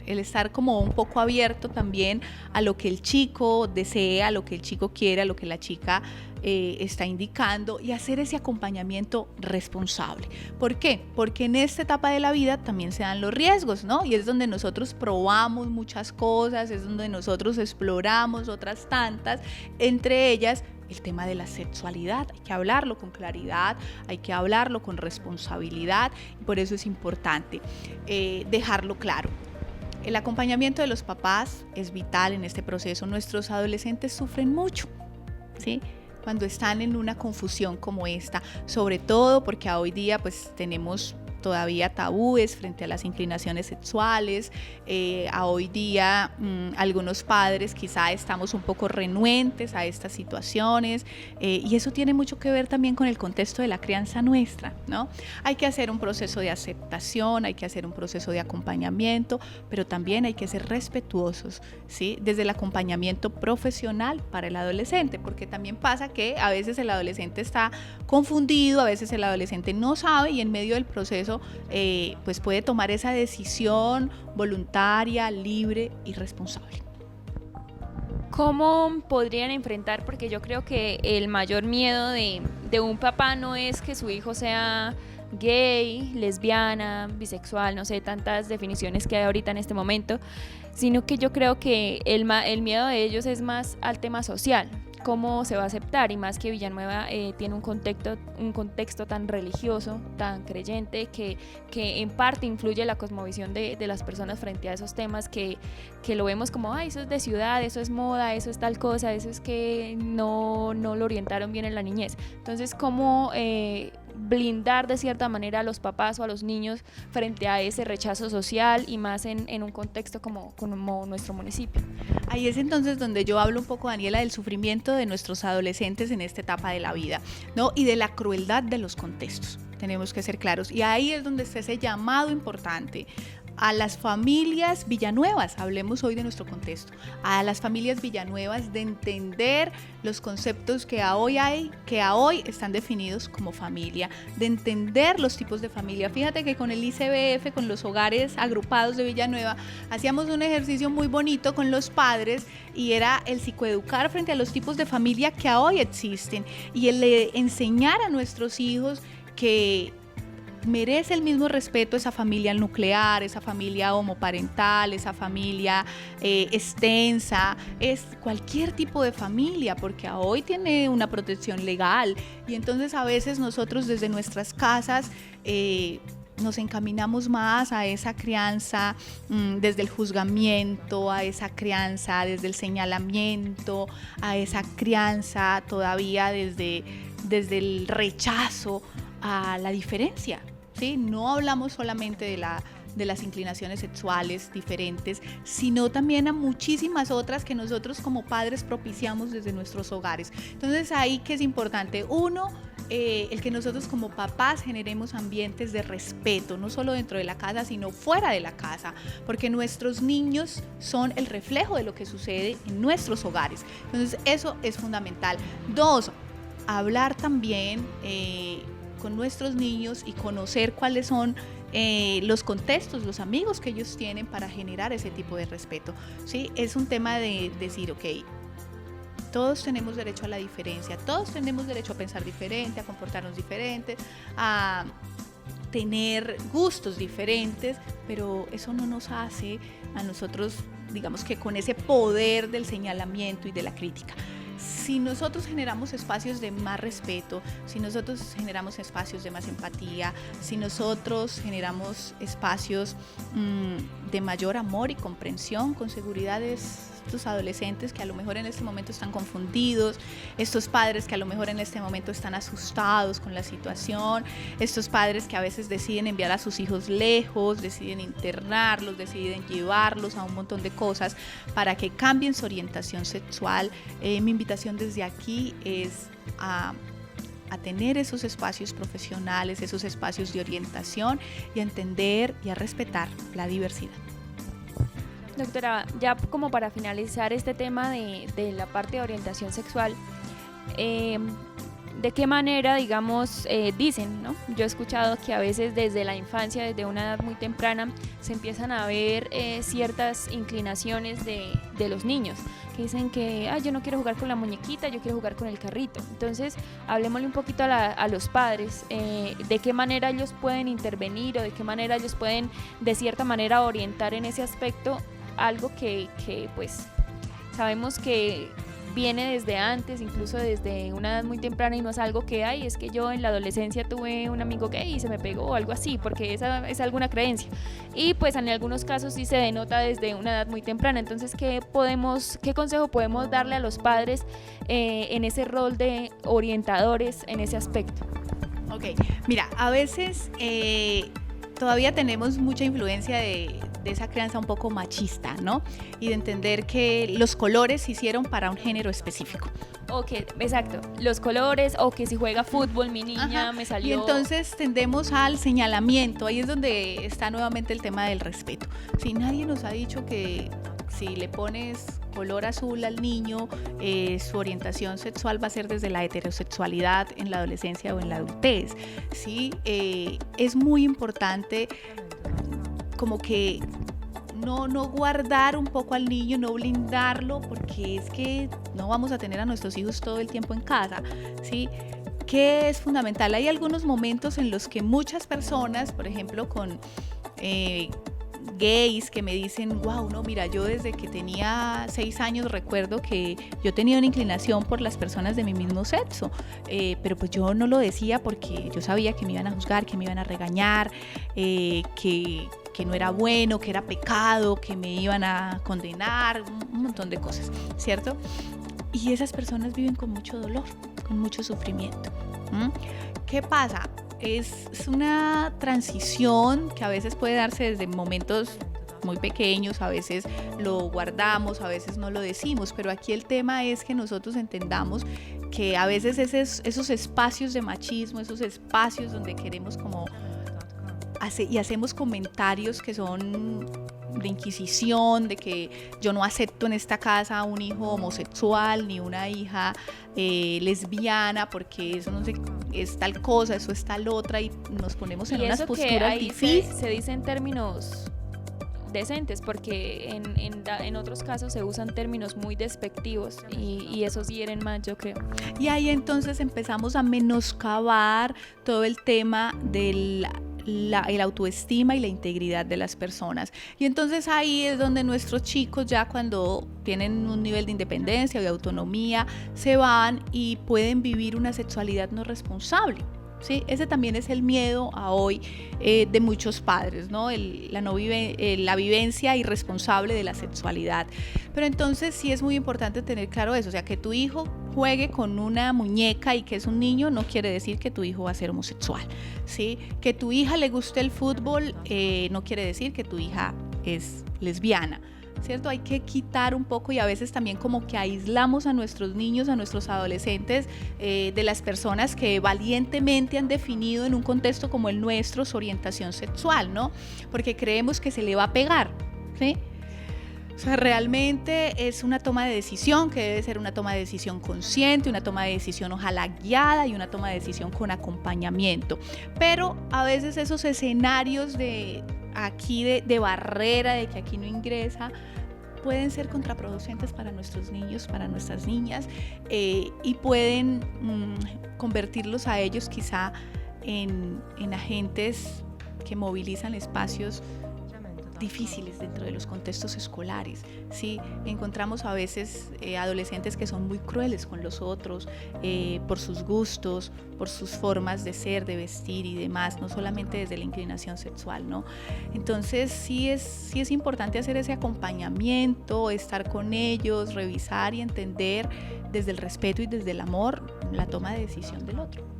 S4: el estar como un poco abierto también a lo que el chico desea, a lo que el chico quiere, a lo que la chica está indicando, y hacer ese acompañamiento responsable. ¿Por qué? Porque en esta etapa de la vida también se dan los riesgos, ¿no? Y es donde nosotros probamos muchas cosas, es donde nosotros exploramos otras tantas, entre ellas el tema de la sexualidad. Hay que hablarlo con claridad, hay que hablarlo con responsabilidad, y por eso es importante dejarlo claro. El acompañamiento de los papás es vital en este proceso. Nuestros adolescentes sufren mucho, ¿sí?, cuando están en una confusión como esta, sobre todo porque hoy día pues tenemos todavía tabúes frente a las inclinaciones sexuales. A hoy día algunos padres quizá estamos un poco renuentes a estas situaciones, y eso tiene mucho que ver también con el contexto de la crianza nuestra, ¿no? Hay que hacer un proceso de aceptación, hay que hacer un proceso de acompañamiento, pero también hay que ser respetuosos, ¿sí?, desde el acompañamiento profesional para el adolescente, porque también pasa que a veces el adolescente está confundido, a veces el adolescente no sabe, y en medio del proceso pues puede tomar esa decisión voluntaria, libre y responsable.
S2: ¿Cómo podrían enfrentar? Porque yo creo que el mayor miedo de un papá no es que su hijo sea gay, lesbiana, bisexual, no sé, tantas definiciones que hay ahorita en este momento, sino que yo creo que el miedo de ellos es más al tema social, cómo se va a aceptar, y más que Villanueva tiene un contexto tan religioso, tan creyente, que en parte influye la cosmovisión de las personas frente a esos temas que lo vemos como, ay, eso es de ciudad, eso es moda, eso es tal cosa, eso es que no lo orientaron bien en la niñez. Entonces, ¿cómo blindar de cierta manera a los papás o a los niños frente a ese rechazo social y más en un contexto como nuestro municipio?
S4: Ahí es entonces donde yo hablo un poco, Daniela, del sufrimiento de nuestros adolescentes en esta etapa de la vida, ¿no? Y de la crueldad de los contextos. Tenemos que ser claros. Y ahí es donde está ese llamado importante a las familias villanuevas, hablemos hoy de nuestro contexto, a las familias villanuevas de entender los conceptos que a hoy están definidos como familia, de entender los tipos de familia. Fíjate que con el ICBF, con los hogares agrupados de Villanueva, hacíamos un ejercicio muy bonito con los padres y era el psicoeducar frente a los tipos de familia que a hoy existen y el enseñar a nuestros hijos que merece el mismo respeto esa familia nuclear, esa familia homoparental, esa familia extensa, es cualquier tipo de familia, porque hoy tiene una protección legal y entonces a veces nosotros desde nuestras casas nos encaminamos más a esa crianza desde el juzgamiento, a esa crianza desde el señalamiento, a esa crianza todavía desde el rechazo a la diferencia, ¿sí? No hablamos solamente de las inclinaciones sexuales diferentes, sino también a muchísimas otras que nosotros como padres propiciamos desde nuestros hogares. Entonces ahí que es importante, uno, el que nosotros como papás generemos ambientes de respeto, no solo dentro de la casa, sino fuera de la casa, porque nuestros niños son el reflejo de lo que sucede en nuestros hogares. Entonces eso es fundamental. Dos, hablar también con nuestros niños y conocer cuáles son los contextos, los amigos que ellos tienen para generar ese tipo de respeto, ¿sí? Es un tema de decir, ok, todos tenemos derecho a la diferencia, todos tenemos derecho a pensar diferente, a comportarnos diferentes, a tener gustos diferentes, pero eso no nos hace a nosotros, digamos que con ese poder del señalamiento y de la crítica. Si nosotros generamos espacios de más respeto, si nosotros generamos espacios de más empatía, si nosotros generamos espacios de mayor amor y comprensión, con seguridad estos adolescentes que a lo mejor en este momento están confundidos, estos padres que a lo mejor en este momento están asustados con la situación, estos padres que a veces deciden enviar a sus hijos lejos, deciden internarlos, deciden llevarlos a un montón de cosas para que cambien su orientación sexual. Mi invitación desde aquí es a tener esos espacios profesionales, esos espacios de orientación y a entender y a respetar la diversidad.
S2: Doctora, ya como para finalizar este tema de la parte de orientación sexual, ¿de qué manera, digamos, dicen, ¿no? Yo he escuchado que a veces desde la infancia, desde una edad muy temprana, se empiezan a ver ciertas inclinaciones de los niños, que dicen que yo no quiero jugar con la muñequita, yo quiero jugar con el carrito. Entonces, hablemosle un poquito a los padres, de qué manera ellos pueden intervenir o de qué manera ellos pueden, de cierta manera, orientar en ese aspecto algo que pues sabemos que viene desde antes, incluso desde una edad muy temprana, y no es algo que es que yo en la adolescencia tuve un amigo gay y se me pegó o algo así, porque esa es alguna creencia, y pues en algunos casos sí se denota desde una edad muy temprana. Entonces, ¿qué consejo podemos darle a los padres en ese rol de orientadores en ese aspecto?
S4: Ok, mira, a veces todavía tenemos mucha influencia de esa crianza un poco machista, ¿no? Y de entender que los colores se hicieron para un género específico.
S2: Ok, exacto, los colores, o que si juega fútbol mi niña me salió.
S4: Y entonces tendemos al señalamiento, ahí es donde está nuevamente el tema del respeto. Si nadie nos ha dicho que si le pones color azul al niño, su orientación sexual va a ser desde la heterosexualidad en la adolescencia o en la adultez, ¿sí? Es muy importante como que no guardar un poco al niño, no blindarlo, porque es que no vamos a tener a nuestros hijos todo el tiempo en casa, ¿sí? ¿Qué es fundamental? Hay algunos momentos en los que muchas personas, por ejemplo, con gays que me dicen, wow, no, mira, yo desde que tenía 6 años recuerdo que yo tenía una inclinación por las personas de mi mismo sexo, pero pues yo no lo decía porque yo sabía que me iban a juzgar, que me iban a regañar, que no era bueno, que era pecado, que me iban a condenar, un montón de cosas, ¿cierto? Y esas personas viven con mucho dolor, con mucho sufrimiento. ¿Qué pasa? Es una transición que a veces puede darse desde momentos muy pequeños, a veces lo guardamos, a veces no lo decimos, pero aquí el tema es que nosotros entendamos que a veces esos espacios de machismo, esos espacios donde queremos como y hacemos comentarios que son de inquisición, de que yo no acepto en esta casa un hijo homosexual ni una hija lesbiana porque eso no sé, es tal cosa, eso es tal otra, y nos ponemos en unas posturas difíciles.
S2: Se dice en términos decentes, porque en otros casos se usan términos muy despectivos y esos hieren más, yo creo.
S4: Y ahí entonces empezamos a menoscabar todo el tema del el autoestima y la integridad de las personas. Y entonces ahí es donde nuestros chicos, ya cuando tienen un nivel de independencia o de autonomía, se van y pueden vivir una sexualidad no responsable. ¿Sí? Ese también es el miedo a hoy de muchos padres, ¿no? La vivencia irresponsable de la sexualidad. Pero entonces sí es muy importante tener claro eso, o sea, que tu hijo juegue con una muñeca y que es un niño no quiere decir que tu hijo va a ser homosexual, ¿sí? Que tu hija le guste el fútbol no quiere decir que tu hija es lesbiana, ¿cierto? Hay que quitar un poco, y a veces también como que aislamos a nuestros niños, a nuestros adolescentes de las personas que valientemente han definido en un contexto como el nuestro su orientación sexual, ¿no? Porque creemos que se le va a pegar, ¿sí? O sea, realmente es una toma de decisión que debe ser una toma de decisión consciente, una toma de decisión ojalá guiada y una toma de decisión con acompañamiento. Pero a veces esos escenarios de barrera, de que aquí no ingresa, pueden ser contraproducentes para nuestros niños, para nuestras niñas, y pueden convertirlos a ellos quizá en agentes que movilizan espacios difíciles dentro de los contextos escolares, ¿sí? Encontramos a veces adolescentes que son muy crueles con los otros por sus gustos, por sus formas de ser, de vestir y demás, no solamente desde la inclinación sexual, ¿no? Entonces sí es importante hacer ese acompañamiento, estar con ellos, revisar y entender desde el respeto y desde el amor la toma de decisión del otro.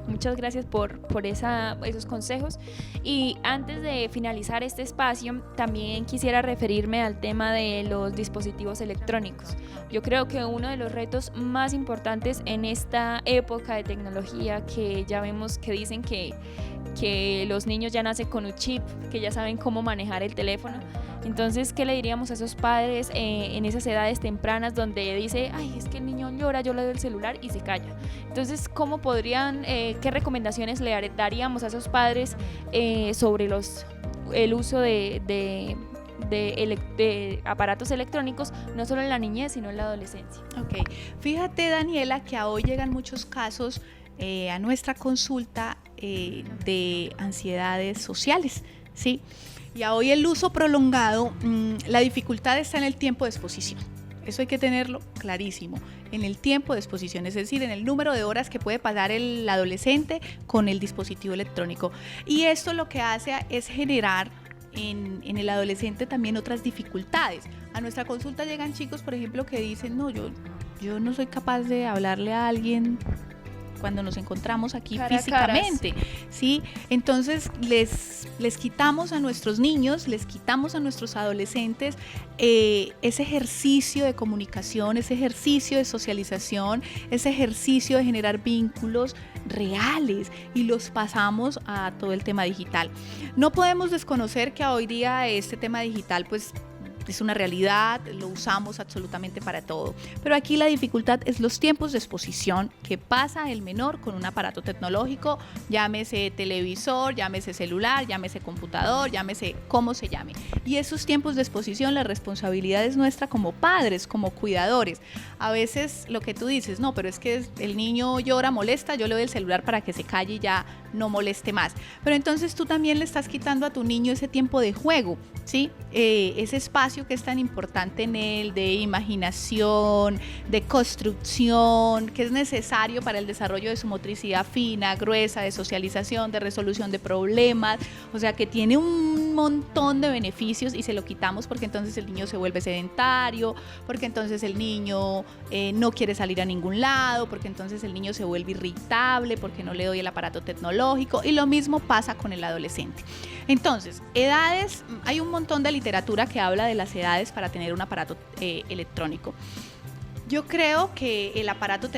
S2: Muchas gracias por esos consejos. Y antes de finalizar este espacio, también quisiera referirme al tema de los dispositivos electrónicos. Yo creo que uno de los retos más importantes en esta época de tecnología, que ya vemos que dicen que los niños ya nacen con un chip, que ya saben cómo manejar el teléfono. Entonces, ¿qué le diríamos a esos padres en esas edades tempranas donde dice, ay, es que el niño llora, yo le doy el celular y se calla? Entonces, ¿cómo podrían, qué recomendaciones le daríamos a esos padres sobre el uso de aparatos electrónicos, no solo en la niñez, sino en la adolescencia?
S4: Ok, fíjate, Daniela, que a hoy llegan muchos casos a nuestra consulta de ansiedades sociales, ¿sí? Y a hoy el uso prolongado, la dificultad está en el tiempo de exposición. Eso hay que tenerlo clarísimo, en el tiempo de exposición, es decir, en el número de horas que puede pasar el adolescente con el dispositivo electrónico. Y esto lo que hace es generar en el adolescente también otras dificultades. A nuestra consulta llegan chicos, por ejemplo, que dicen, no, yo no soy capaz de hablarle a alguien cuando nos encontramos aquí físicamente, ¿sí? Entonces les quitamos a nuestros niños, les quitamos a nuestros adolescentes ese ejercicio de comunicación, ese ejercicio de socialización, ese ejercicio de generar vínculos reales, y los pasamos a todo el tema digital. No podemos desconocer que hoy día este tema digital pues es una realidad, lo usamos absolutamente para todo. Pero aquí la dificultad es los tiempos de exposición que pasa el menor con un aparato tecnológico, llámese televisor, llámese celular, llámese computador, llámese como se llame. Y esos tiempos de exposición, la responsabilidad es nuestra como padres, como cuidadores. A veces lo que tú dices, no, pero es que el niño llora, molesta, yo le doy el celular para que se calle y ya no moleste más. Pero entonces tú también le estás quitando a tu niño ese tiempo de juego, ¿sí? Ese espacio que es tan importante en él, de imaginación, de construcción, que es necesario para el desarrollo de su motricidad fina, gruesa, de socialización, de resolución de problemas, o sea que tiene un montón de beneficios y se lo quitamos porque entonces el niño se vuelve sedentario, porque entonces el niño no quiere salir a ningún lado, porque entonces el niño se vuelve irritable, porque no le doy el aparato tecnológico, y lo mismo pasa con el adolescente. Entonces, edades, hay un montón de literatura que habla de las edades para tener un aparato electrónico. Yo creo que el aparato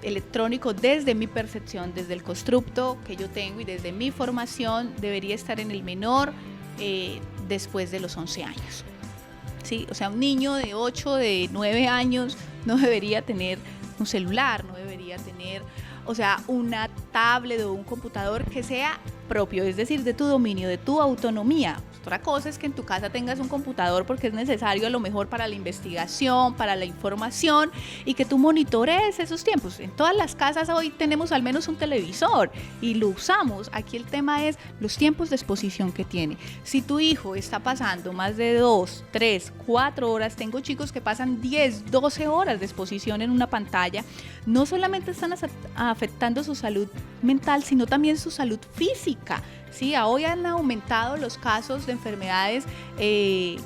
S4: electrónico, desde mi percepción, desde el constructo que yo tengo y desde mi formación, debería estar en el menor después de los 11 años. ¿Sí? O sea, un niño de 8, de 9 años no debería tener un celular, no debería tener, o sea, una tablet o un computador que sea propio, es decir, de tu dominio, de tu autonomía. Otra cosa es que en tu casa tengas un computador porque es necesario a lo mejor para la investigación, para la información, y que tú monitores esos tiempos. En todas las casas hoy tenemos al menos un televisor y lo usamos. Aquí el tema es los tiempos de exposición que tiene. Si tu hijo está pasando más de 2, 3, 4 horas, tengo chicos que pasan 10, 12 horas de exposición en una pantalla, no solamente están afectando su salud mental, sino también su salud física. Sí, hoy han aumentado los casos de enfermedades de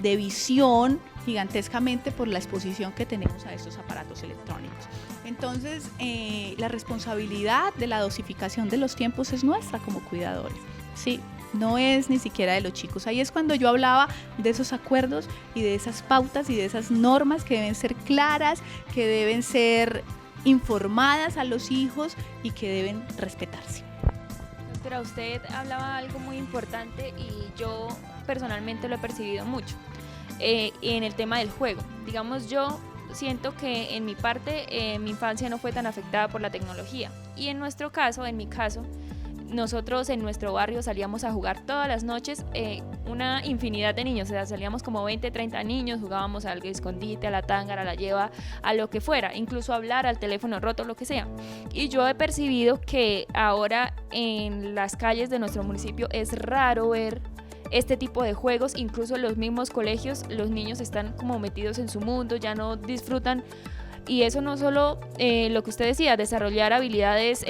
S4: visión gigantescamente por la exposición que tenemos a estos aparatos electrónicos. Entonces, la responsabilidad de la dosificación de los tiempos es nuestra como cuidadores, ¿sí? No es ni siquiera de los chicos. Ahí es cuando yo hablaba de esos acuerdos y de esas pautas y de esas normas que deben ser claras, que deben ser informadas a los hijos y que deben respetarse.
S2: Doctora, usted hablaba algo muy importante y yo personalmente lo he percibido mucho en el tema del juego. Digamos, yo siento que en mi parte, mi infancia no fue tan afectada por la tecnología, y en nuestro caso, en mi caso, nosotros en nuestro barrio salíamos a jugar todas las noches, una infinidad de niños, o sea, salíamos como 20, 30 niños, jugábamos al escondite, a la tángara, a la lleva, a lo que fuera, incluso a hablar, al teléfono roto, lo que sea. Y yo he percibido que ahora en las calles de nuestro municipio es raro ver este tipo de juegos, incluso en los mismos colegios los niños están como metidos en su mundo, ya no disfrutan, y eso no solo lo que usted decía, desarrollar habilidades.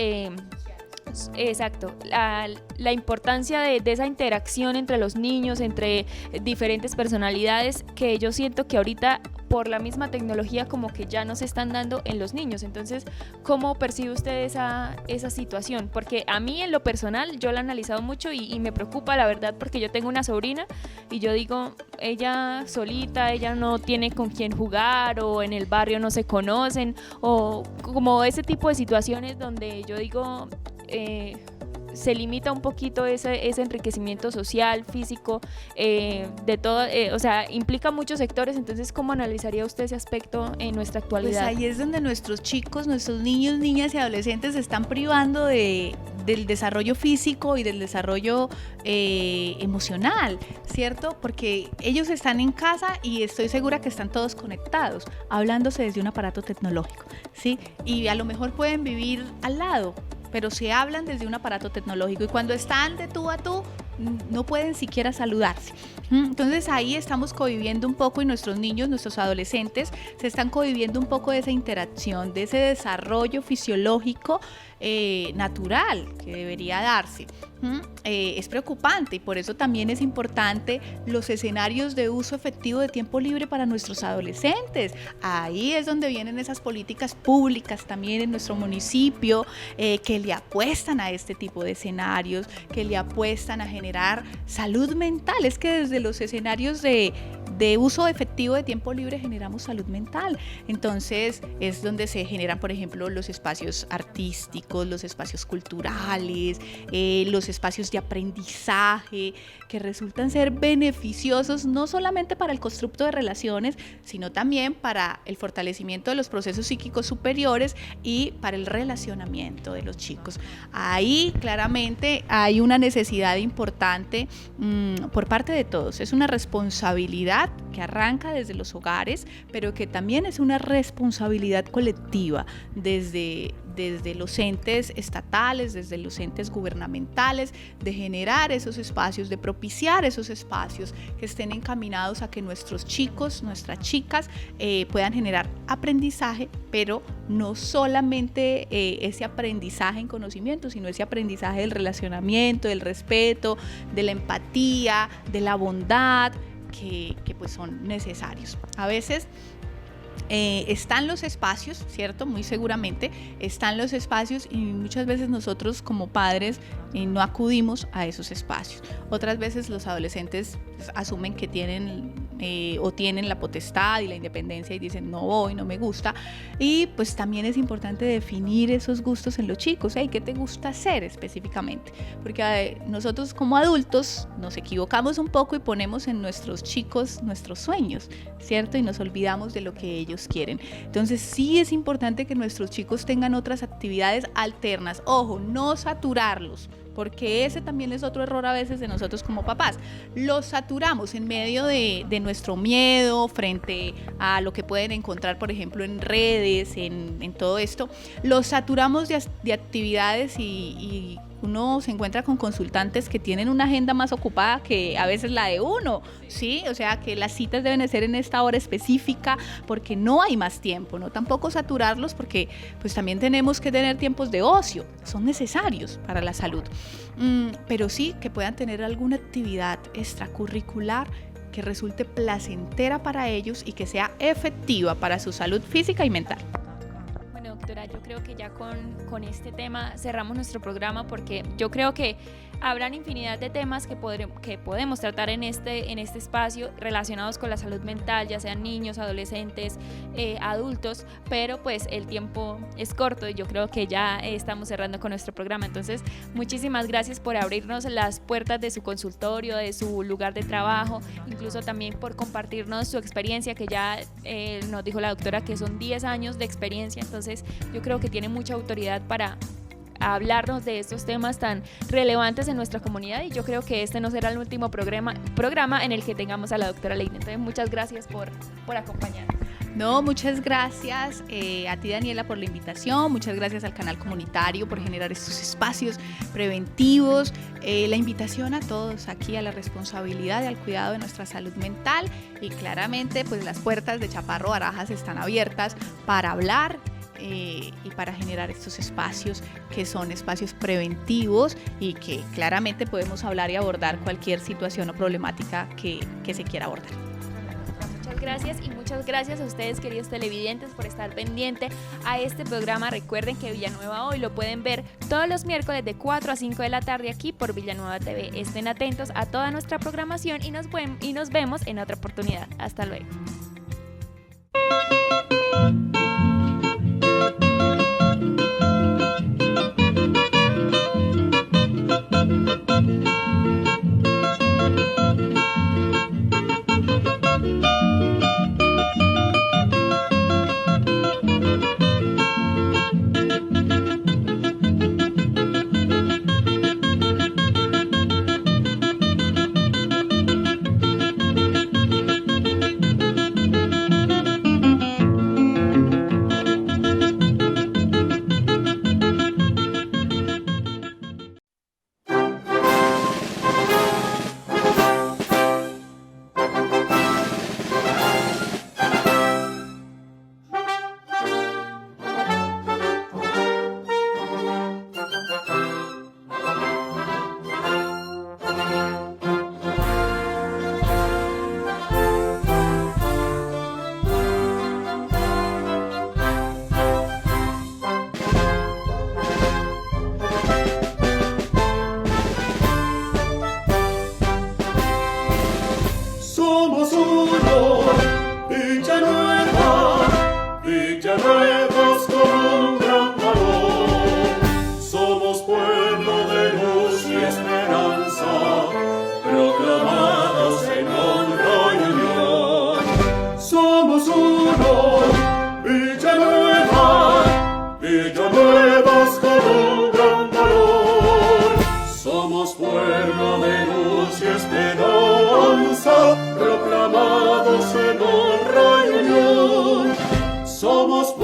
S2: Exacto, la importancia de esa interacción entre los niños, entre diferentes personalidades, que yo siento que ahorita por la misma tecnología como que ya no se están dando en los niños. Entonces, ¿cómo percibe usted esa situación? Porque a mí en lo personal yo la he analizado mucho y me preocupa, la verdad, porque yo tengo una sobrina y yo digo, ella solita, ella no tiene con quién jugar, o en el barrio no se conocen, o como ese tipo de situaciones donde yo digo, se limita un poquito ese enriquecimiento social, físico, de todo, o sea, implica muchos sectores. Entonces, ¿cómo analizaría usted ese aspecto en nuestra actualidad?
S4: Pues ahí es donde nuestros chicos, nuestros niños, niñas y adolescentes se están privando del desarrollo físico y del desarrollo emocional, ¿cierto? Porque ellos están en casa y estoy segura que están todos conectados, hablándose desde un aparato tecnológico, ¿sí? Y a lo mejor pueden vivir al lado, pero se hablan desde un aparato tecnológico, y cuando están de tú a tú no pueden siquiera saludarse. Entonces ahí estamos conviviendo un poco, y nuestros niños, nuestros adolescentes se están conviviendo un poco de esa interacción, de ese desarrollo fisiológico natural que debería darse. Es preocupante, y por eso también es importante los escenarios de uso efectivo de tiempo libre para nuestros adolescentes. Ahí es donde vienen esas políticas públicas también en nuestro municipio, que le apuestan a este tipo de escenarios, que le apuestan a generar generar salud mental. Es que desde los escenarios de uso efectivo de tiempo libre generamos salud mental. Entonces es donde se generan, por ejemplo, los espacios artísticos, los espacios culturales, los espacios de aprendizaje, que resultan ser beneficiosos no solamente para el constructo de relaciones, sino también para el fortalecimiento de los procesos psíquicos superiores y para el relacionamiento de los chicos. Ahí claramente hay una necesidad importante por parte de todos. Es una responsabilidad que arranca desde los hogares, pero que también es una responsabilidad colectiva desde los entes estatales, desde los entes gubernamentales, de generar esos espacios, de propiciar esos espacios que estén encaminados a que nuestros chicos, nuestras chicas puedan generar aprendizaje, pero no solamente ese aprendizaje en conocimiento, sino ese aprendizaje del relacionamiento, del respeto, de la empatía, de la bondad, que pues son necesarios. A veces están los espacios, ¿cierto? Muy seguramente están los espacios y muchas veces nosotros como padres no acudimos a esos espacios. Otras veces los adolescentes pues, asumen que tienen la potestad y la independencia y dicen no voy, no me gusta. Y pues también es importante definir esos gustos en los chicos. ¿Qué te gusta hacer específicamente? Porque nosotros como adultos nos equivocamos un poco y ponemos en nuestros chicos nuestros sueños, ¿cierto? Y nos olvidamos de lo que ellos quieren. Entonces sí es importante que nuestros chicos tengan otras actividades alternas. Ojo, no saturarlos, porque ese también es otro error a veces de nosotros como papás. Los saturamos en medio de nuestro miedo frente a lo que pueden encontrar, por ejemplo, en redes, en todo esto. Los saturamos de actividades y uno se encuentra con consultantes que tienen una agenda más ocupada que a veces la de uno, ¿sí? O sea, que las citas deben de ser en esta hora específica porque no hay más tiempo, ¿no? Tampoco saturarlos porque pues también tenemos que tener tiempos de ocio, son necesarios para la salud. Pero sí que puedan tener alguna actividad extracurricular que resulte placentera para ellos y que sea efectiva para su salud física y mental.
S3: Doctora, yo creo que ya con este tema cerramos nuestro programa, porque yo creo que habrán infinidad de temas que podemos tratar en este espacio relacionados con la salud mental, ya sean niños, adolescentes, adultos, pero pues el tiempo es corto y yo creo que ya estamos cerrando con nuestro programa. Entonces, muchísimas gracias por abrirnos las puertas de su consultorio, de su lugar de trabajo, incluso también por compartirnos su experiencia, que ya nos dijo la doctora que son 10 años de experiencia. Entonces, yo creo que tiene mucha autoridad para hablarnos de estos temas tan relevantes en nuestra comunidad, y yo creo que este no será el último programa en el que tengamos a la doctora Lady. Entonces, muchas gracias por acompañarnos.
S4: No, muchas gracias a ti, Daniela, por la invitación. Muchas gracias al canal comunitario por generar estos espacios preventivos. La invitación a todos aquí a la responsabilidad y al cuidado de nuestra salud mental, y claramente pues las puertas de Chaparro Barajas están abiertas para hablar y para generar estos espacios que son espacios preventivos y que claramente podemos hablar y abordar cualquier situación o problemática que se quiera abordar.
S3: Muchas gracias, y muchas gracias a ustedes, queridos televidentes, por estar pendiente a este programa. Recuerden que Villanueva Hoy lo pueden ver todos los miércoles de 4 a 5 de la tarde aquí por Villanueva TV. Estén atentos a toda nuestra programación y nos vemos en otra oportunidad. Hasta luego.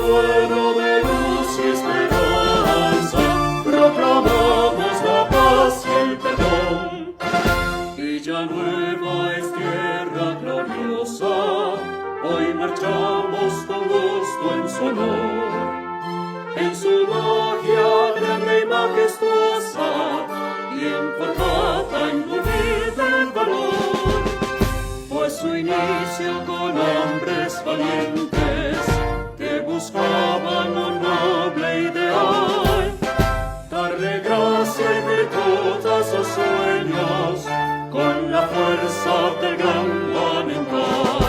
S1: pueblo de luz y esperanza, proclamamos la paz y el perdón. Villanueva es tierra gloriosa, hoy marchamos con gusto en su honor. En su magia grande y majestuosa, bien forjada en humilde valor, fue su inicio con hombres valientes que buscaban un noble ideal, darle gracia y virtud a sus sueños con la fuerza del gran manantial.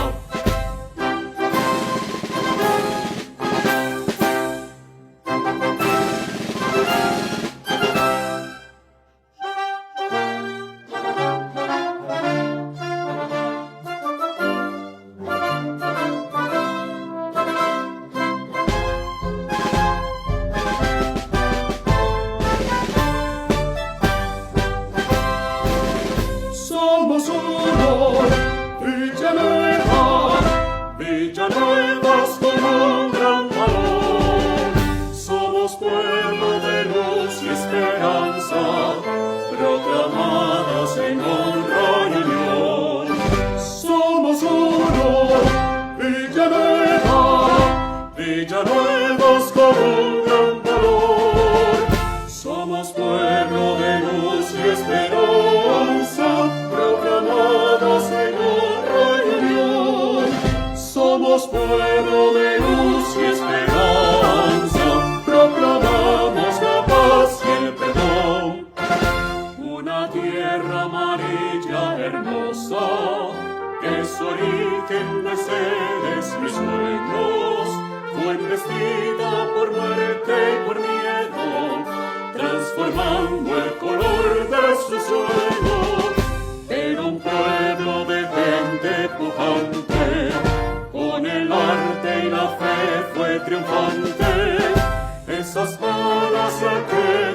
S1: Somos uno, Villanueva, Villanuevas con un gran valor. Somos pueblo de luz y esperanza, proclamadas en honra y unión. Somos uno, Villanueva, Villanuevas con un gran valor. Somos pueblo de luz y esperanza, proclamadas en honra y unión. Somos pueblo de luz y esperanza, proclamamos la paz y el perdón. Una tierra amarilla hermosa, que su origen de seres mis sueños, fue embestida por muerte y por miedo, transformando el color de su suelo. Era un pueblo de gente pujante, con el arte y la fe fue triunfante. Esas balas que